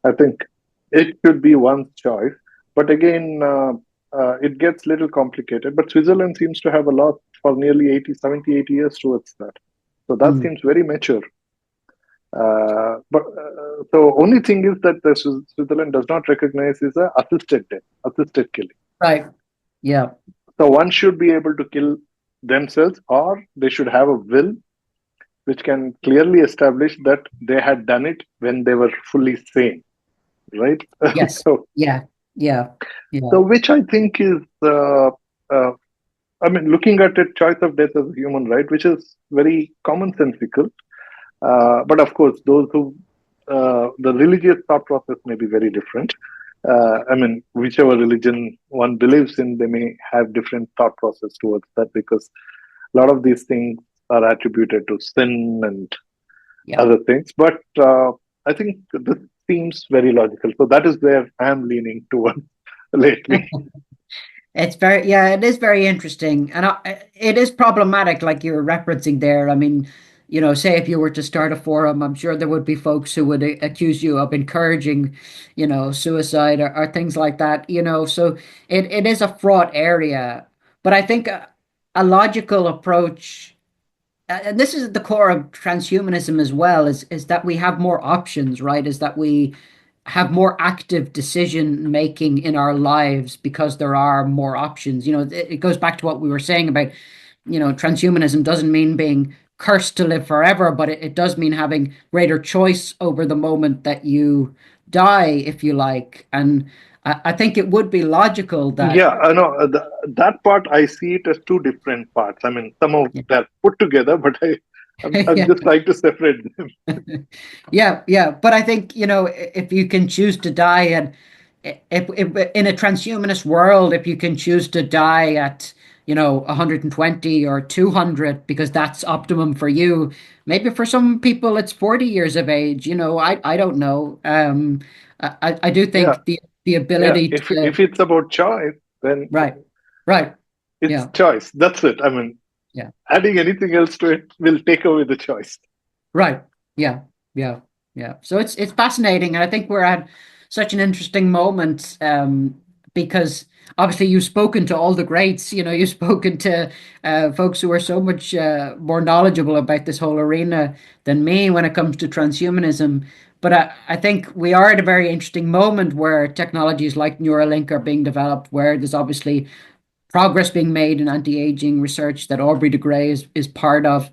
I think it should be one's choice. But again, it gets a little complicated. But Switzerland seems to have a lot for nearly 80, 70, 80 years towards that. So that Mm, seems very mature. But so only thing is that the Switzerland does not recognize is a assisted death, assisted killing. right. Yeah. So one should be able to kill themselves, or they should have a will which can clearly establish that they had done it when they were fully sane, right? Yes. so Yeah. Yeah. So, Yeah. which I think is, uh, I mean, looking at it, choice of death as a human right, which is very commonsensical. But of course, those who the religious thought process may be very different. I mean, whichever religion one believes in, they may have different thought process towards that because a lot of these things are attributed to sin and Yeah. other things. But I think this seems very logical. So that is where I'm leaning towards lately. It's very, yeah, it is very interesting. And it is problematic, like you were referencing there. I mean, say if you were to start a forum, I'm sure there would be folks who would accuse you of encouraging, suicide or things like that, So it is a fraught area. But I think a logical approach, and this is at the core of transhumanism as well, is that we have more options, right? Is that we have more active decision making in our lives because there are more options. It goes back to what we were saying about, transhumanism doesn't mean being cursed to live forever, but it does mean having greater choice over the moment that you die, if you like. And I think it would be logical that, Yeah, I know that part. I see it as two different parts. I mean, some of yeah, that put together, but I'm yeah, just trying to separate them. yeah, yeah. But I think, if you can choose to die, and if in a transhumanist world, if you can choose to die at, 120 or 200 because that's optimum for you, maybe for some people it's 40 years of age, I don't know. I do Yeah, think the yeah. ability If to, it's about choice, then right, right, it's yeah, choice. That's it. I mean, yeah. adding anything else to it will take away the choice. Right. Yeah. Yeah. Yeah. So it's fascinating, and I think we're at such an interesting moment, because obviously you've spoken to all the greats. You've spoken to folks who are so much more knowledgeable about this whole arena than me when it comes to transhumanism. But I think we are at a very interesting moment where technologies like Neuralink are being developed, where there's obviously progress being made in anti-aging research that Aubrey de Grey is part of.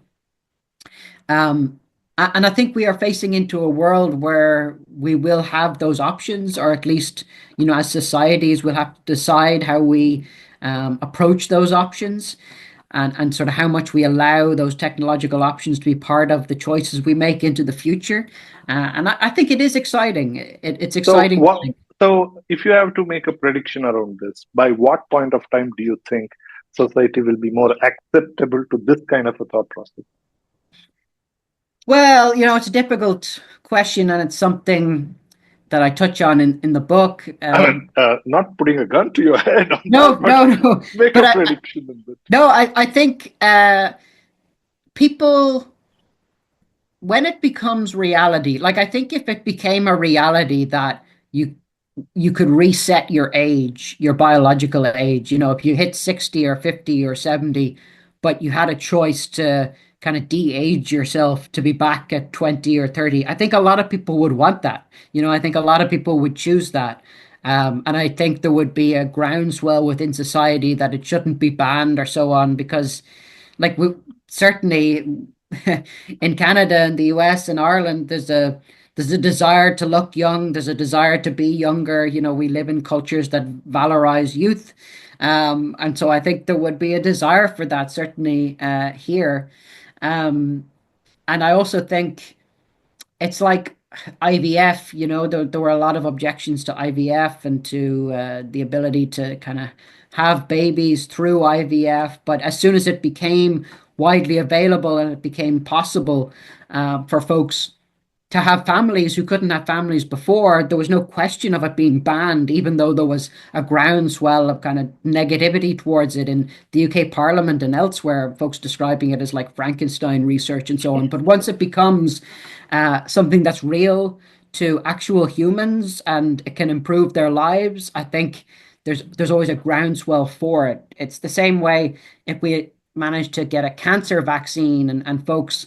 Um, and I think we are facing into a world where we will have those options, or at least, as societies, we'll have to decide how we approach those options, and sort of how much we allow those technological options to be part of the choices we make into the future. And I think it is exciting. It's So exciting to what? think. So if you have to make a prediction around this, by what point of time do you think society will be more acceptable to this kind of a thought process? Well, it's a difficult question, and it's something that I touch on in the book. I mean, not putting a gun to your head on No, that, but no, no. make But a prediction in that. no, I think people, when it becomes reality, like I think if it became a reality that you you could reset your age, your biological age, if you hit 60 or 50 or 70, but you had a choice to kind of de-age yourself to be back at 20 or 30, I think a lot of people would want that. I think a lot of people would choose that. And I think there would be a groundswell within society that it shouldn't be banned or so on, because like we certainly in Canada and the US and Ireland, there's a desire to look young. There's a desire to be younger. We live in cultures that valorize youth. And so I think there would be a desire for that, certainly here. Um, and I also think it's like IVF, there were a lot of objections to IVF and to the ability to kind of have babies through IVF. But as soon as it became widely available and it became possible for folks to have families who couldn't have families before, there was no question of it being banned, even though there was a groundswell of kind of negativity towards it in the UK Parliament and elsewhere, folks describing it as like Frankenstein research and so on. But once it becomes something that's real to actual humans and it can improve their lives, I think there's always a groundswell for it. It's the same way if we manage to get a cancer vaccine, and folks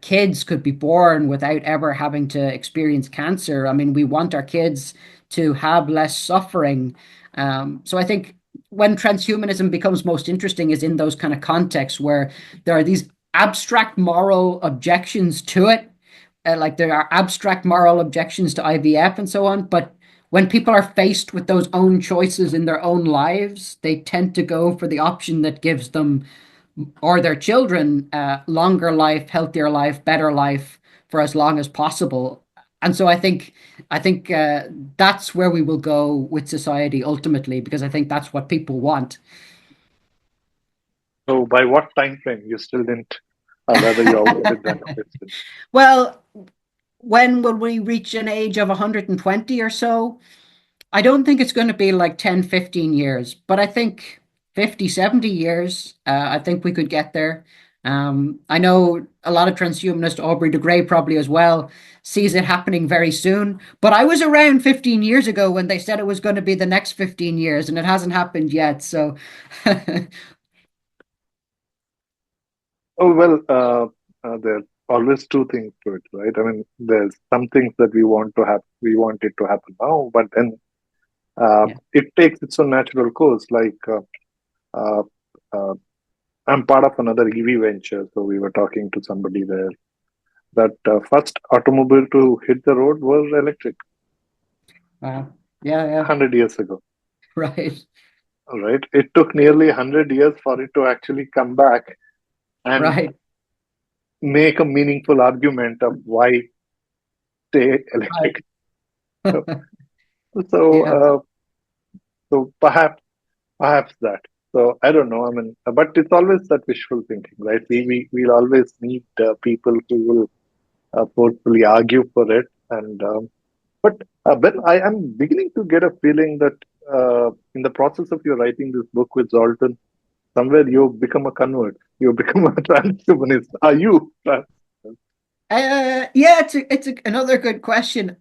kids could be born without ever having to experience cancer. I mean, we want our kids to have less suffering. So I think when transhumanism becomes most interesting is in those kind of contexts where there are these abstract moral objections to it, like there are abstract moral objections to IVF and so on. But when people are faced with those own choices in their own lives, they tend to go for the option that gives them or their children longer life, healthier life, better life for as long as possible. And so I think that's where we will go with society ultimately, because I think that's what people want. So by what time frame? You still didn't, whether you avoided that question. Well, when will we reach an age of 120 or so? I don't think it's going to be like 10, 15 years, but I think 50, 70 years, I think we could get there. I know a lot of transhumanist, Aubrey de Grey probably as well, sees it happening very soon. But I was around 15 years ago when they said it was going to be the next 15 years, and it hasn't happened yet. So, Oh, well, there's always two things to it, right? I mean, there's some things that we want it to happen now, but then yeah. it takes its own natural course. Like, uh, uh, I'm part of another EV venture, so we were talking to somebody there. That first automobile to hit the road was electric Yeah, yeah, 100 years ago, right, right? It took nearly 100 years for it to actually come back and right, make a meaningful argument of why stay right. electric. So, so, Yeah. uh, so perhaps that. So I don't know. I mean, but it's always that wishful thinking, right? We'll always need people who will forcefully argue for it. And but Ben, I am beginning to get a feeling that in the process of you writing this book with Zoltan, somewhere you've become a convert. You've become a transhumanist. Are you? Yeah, another good question.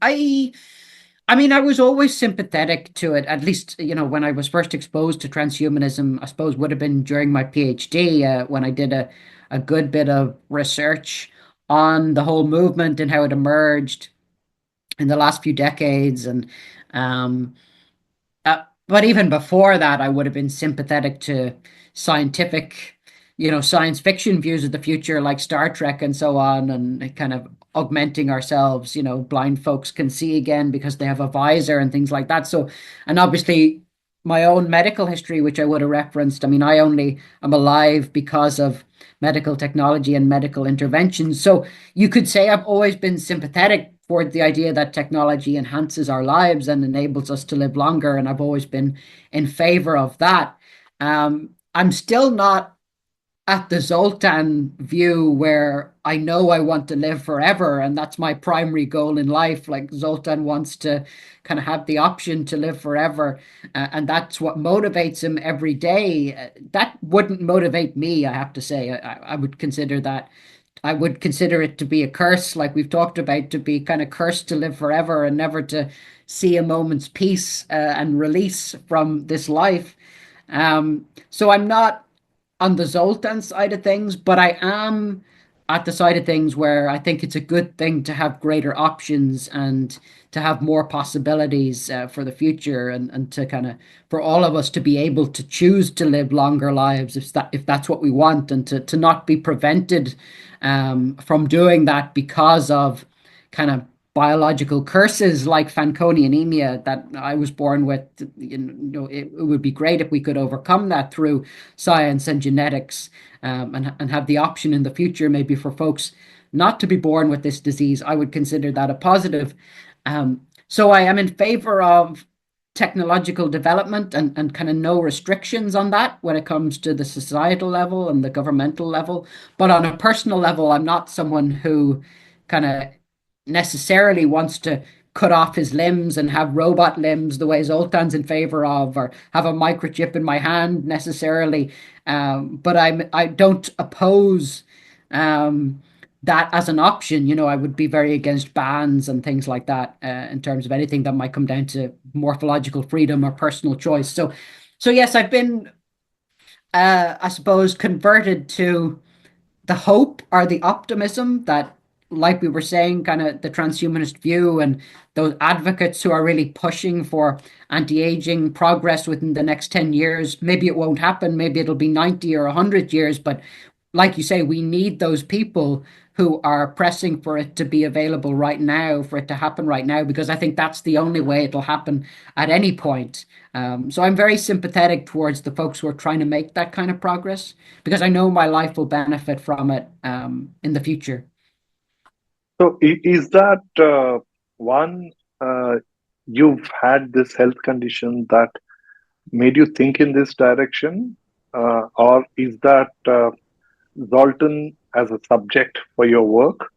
I mean, I was always sympathetic to it, at least, when I was first exposed to transhumanism, I suppose would have been during my PhD, when I did a good bit of research on the whole movement and how it emerged in the last few decades. And um, but even before that, I would have been sympathetic to scientific, science fiction views of the future, like Star Trek and so on, and kind of augmenting ourselves. Blind folks can see again because they have a visor and things like that. So, and obviously, my own medical history, which I would have referenced. I mean, I only am alive because of medical technology and medical interventions. So you could say I've always been sympathetic for the idea that technology enhances our lives and enables us to live longer. And I've always been in favor of that. I'm still not at the Zoltan view where I know I want to live forever and that's my primary goal in life. Like Zoltan wants to kind of have the option to live forever, and that's what motivates him every day. That wouldn't motivate me, I have to say. I would consider that. I would consider it to be a curse, like we've talked about, to be kind of cursed to live forever and never to see a moment's peace and release from this life. So I'm not on the Zoltan side of things, but I am at the side of things where I think it's a good thing to have greater options and to have more possibilities for the future, and to kind of for all of us to be able to choose to live longer lives if that's what we want, and to not be prevented from doing that because of kind of biological curses like Fanconi anemia that I was born with. It would be great if we could overcome that through science and genetics, and have the option in the future, maybe for folks not to be born with this disease. I would consider that a positive. So I am in favor of technological development and kind of no restrictions on that when it comes to the societal level and the governmental level. But on a personal level, I'm not someone who kind of necessarily wants to cut off his limbs and have robot limbs the way Zoltan's in favor of, or have a microchip in my hand necessarily. But I don't oppose um, that as an option. I would be very against bans and things like that in terms of anything that might come down to morphological freedom or personal choice. So yes, I've been, I suppose, converted to the hope or the optimism that, like we were saying, kind of the transhumanist view and those advocates who are really pushing for anti-aging progress within the next 10 years. Maybe it won't happen. Maybe it'll be 90 or 100 years, but like you say, we need those people who are pressing for it to be available right now, for it to happen right now, because I think that's the only way it'll happen at any point. So I'm very sympathetic towards the folks who are trying to make that kind of progress, because I know my life will benefit from it in the future. So is that one, uh, you've had this health condition that made you think in this direction, or is that Zoltan as a subject for your work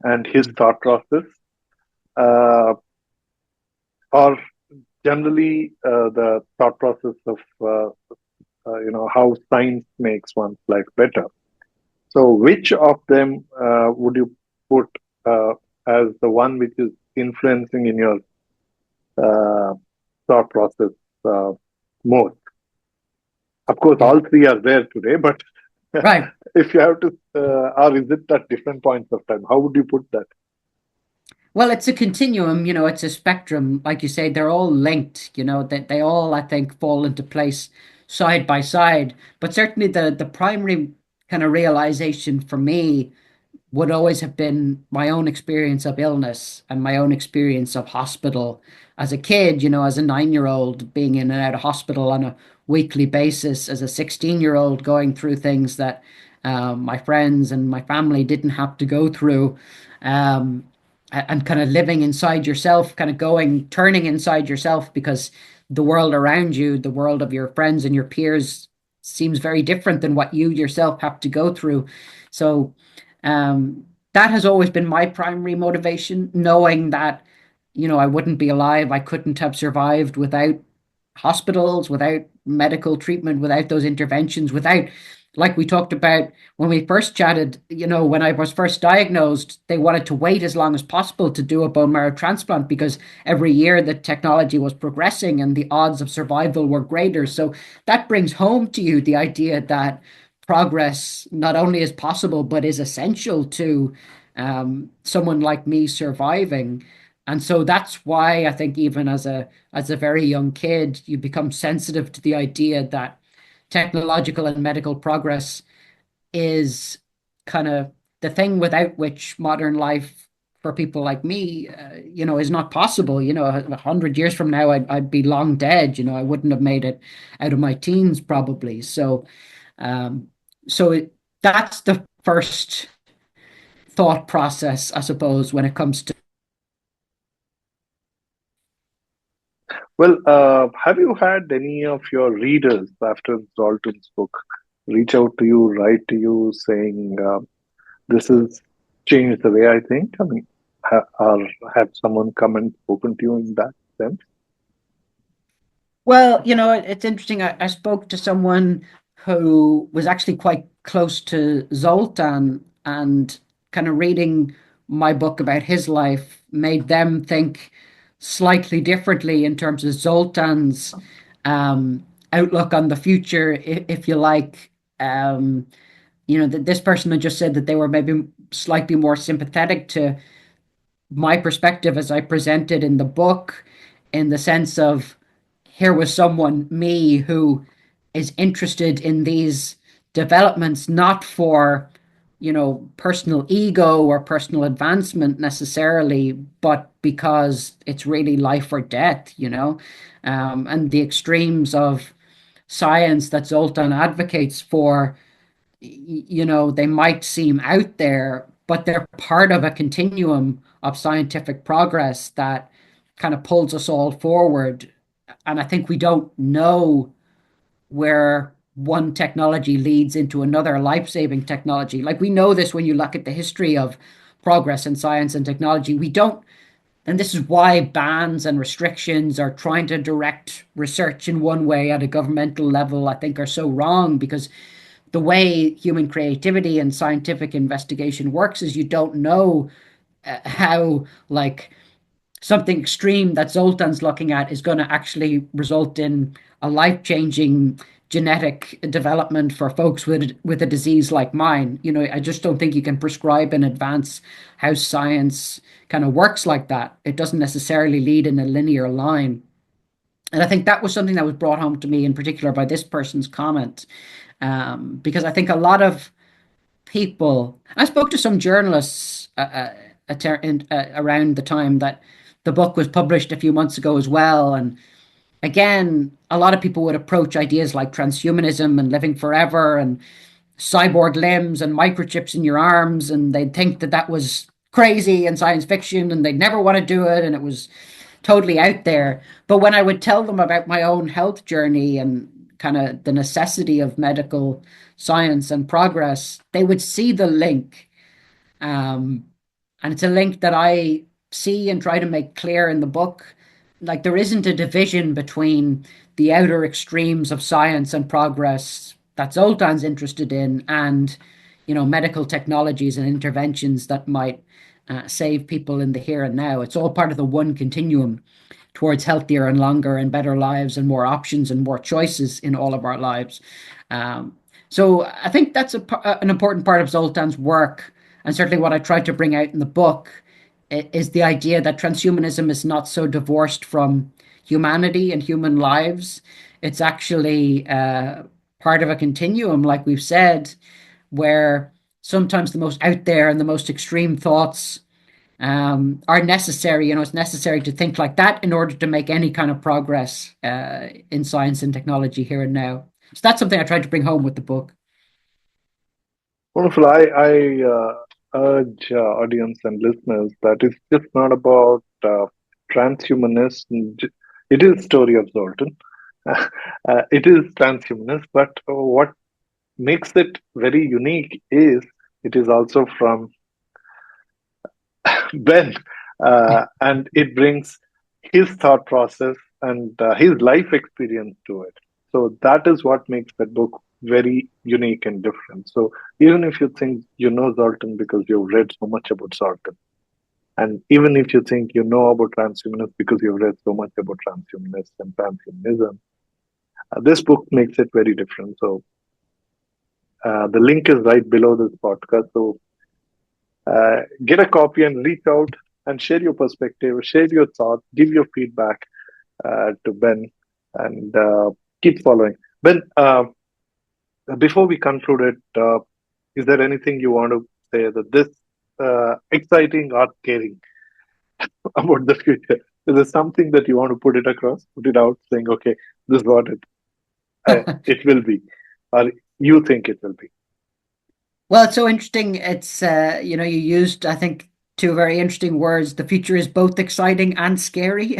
and his thought process, uh, or generally the thought process of how science makes one's life better? So, which of them would you put as the one which is influencing in your uh, thought process uh, most? Of course, Yeah. all three are there today, but Right. if you have to, or is it at different points of time? How would you put that? Well, it's a continuum, it's a spectrum. Like you say, they're all linked, that they all, I think, fall into place side by side. But certainly the primary kind of realization for me would always have been my own experience of illness and my own experience of hospital as a kid, as a 9-year old being in and out of hospital on a weekly basis, as a 16-year old going through things that my friends and my family didn't have to go through. Um, and kind of living inside yourself, kind of turning inside yourself because the world around you, the world of your friends and your peers seems very different than what you yourself have to go through. So, that has always been my primary motivation, knowing that, I wouldn't be alive. I couldn't have survived without hospitals, without medical treatment, without those interventions, without, like we talked about when we first chatted, when I was first diagnosed, they wanted to wait as long as possible to do a bone marrow transplant because every year the technology was progressing and the odds of survival were greater. So that brings home to you the idea that progress not only is possible, but is essential to someone like me surviving. And so that's why I think even as a very young kid, you become sensitive to the idea that technological and medical progress is kind of the thing without which modern life for people like me, is not possible. 100 years from now, I'd be long dead. I wouldn't have made it out of my teens probably. Um, that's the first thought process, I suppose, when it comes to. Well, have you had any of your readers after Zoltan's book reach out to you, write to you, saying this has changed the way I think? I mean, or have someone come and spoken to you in that sense? Well, it's interesting. I spoke to someone who was actually quite close to Zoltan, and kind of reading my book about his life made them think slightly differently in terms of Zoltan's outlook on the future, if you like. That this person had just said that they were maybe slightly more sympathetic to my perspective as I presented in the book, in the sense of here was someone, me, who is interested in these developments, not for, personal ego or personal advancement necessarily, but because it's really life or death, and the extremes of science that Zoltan advocates for, they might seem out there, but they're part of a continuum of scientific progress that kind of pulls us all forward. And I think we don't know where one technology leads into another life-saving technology. Like we know this when you look at the history of progress in science and technology. We don't, and this is why bans and restrictions are trying to direct research in one way at a governmental level, I think are so wrong because the way human creativity and scientific investigation works is you don't know how like something extreme that Zoltan's looking at is going to actually result in a life-changing genetic development for folks with a disease like mine. I just don't think you can prescribe in advance how science kind of works like that. It doesn't necessarily lead in a linear line. And I think that was something that was brought home to me in particular by this person's comment. Because I think a lot of people. I spoke to some journalists around the time that the book was published a few months ago as well. And again, a lot of people would approach ideas like transhumanism and living forever and cyborg limbs and microchips in your arms, and they'd think that that was crazy and science fiction, and they'd never want to do it, and it was totally out there. But when I would tell them about my own health journey and kind of the necessity of medical science and progress, they would see the link. Um, and it's a link that I see and try to make clear in the book. Like there isn't a division between the outer extremes of science and progress that Zoltan's interested in and, medical technologies and interventions that might save people in the here and now. It's all part of the one continuum towards healthier and longer and better lives and more options and more choices in all of our lives. Um, so I think that's an important part of Zoltan's work, and certainly what I tried to bring out in the book is the idea that transhumanism is not so divorced from humanity and human lives. It's actually part of a continuum, like we've said, where sometimes the most out there and the most extreme thoughts are necessary. It's necessary to think like that in order to make any kind of progress in science and technology here and now. So that's something I tried to bring home with the book. Wonderful. I urge audience and listeners that it's just not about transhumanist. It is story of Zoltan. It is transhumanist, but what makes it very unique is it is also from Ben, and it brings his thought process and his life experience to it. So that is what makes that book very unique and different. So even if you think you know Zoltan because you've read so much about Zoltan, and even if you think you know about transhumanists because you've read so much about transhumanists and transhumanism, this book makes it very different. So the link is right below this podcast. So get a copy and reach out and share your perspective, share your thoughts, give your feedback to Ben, and keep following. Ben, before we conclude it, is there anything you want to say that this exciting or caring about the future? Is there something that you want to put it across, put it out, saying, okay, this is what it will be, or you think it will be? Well, it's so interesting. It's you used, I think, two very interesting words. The future is both exciting and scary,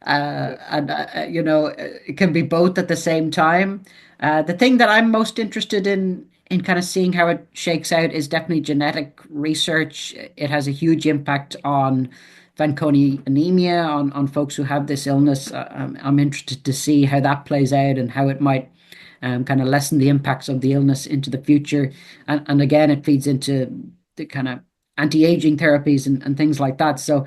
and it can be both at the same time. The thing that I'm most interested in kind of seeing how it shakes out is definitely genetic research. It has a huge impact on Fanconi anemia, on folks who have this illness. I'm interested to see how that plays out and how it might kind of lessen the impacts of the illness into the future. And again, it feeds into the kind of anti-aging therapies and things like that. So,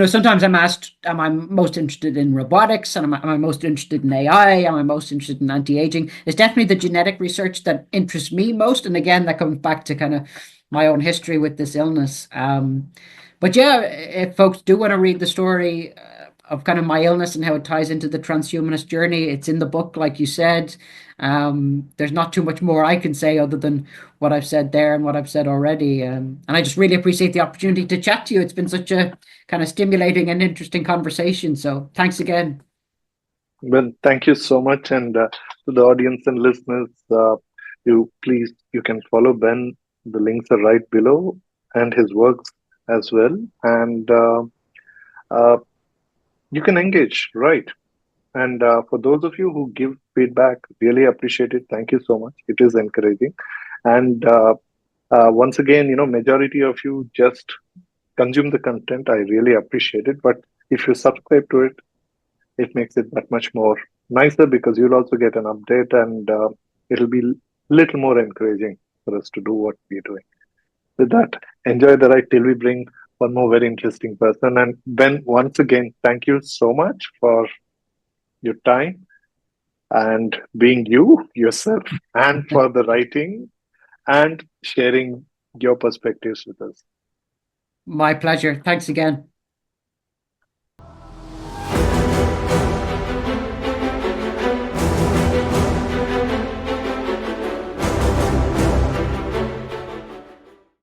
sometimes I'm asked, am I most interested in robotics? And am I most interested in AI? Am I most interested in anti-aging? It's definitely the genetic research that interests me most. And again, that comes back to kind of my own history with this illness. But yeah, if folks do want to read the story of kind of my illness and how it ties into the transhumanist journey, it's in the book, like you said. There's not too much more I can say other than what I've said there and what I've said already. And I just really appreciate the opportunity to chat to you. It's been such a kind of stimulating and interesting conversation. So thanks again. Well, thank you so much, and to the audience and listeners, you can follow Ben. The links are right below, and his works as well, and uh, you can engage, right? And for those of you who give feedback, really appreciate it. Thank you so much. It is encouraging, and once again, majority of you just consume the content. I really appreciate it, but if you subscribe to it, it makes it that much more nicer because you'll also get an update, and it'll be little more encouraging for us to do what we're doing. With that, enjoy the ride till we bring one more very interesting person. And Ben, once again, thank you so much for your time and being you yourself, and for the writing and sharing your perspectives with us. My pleasure. Thanks again.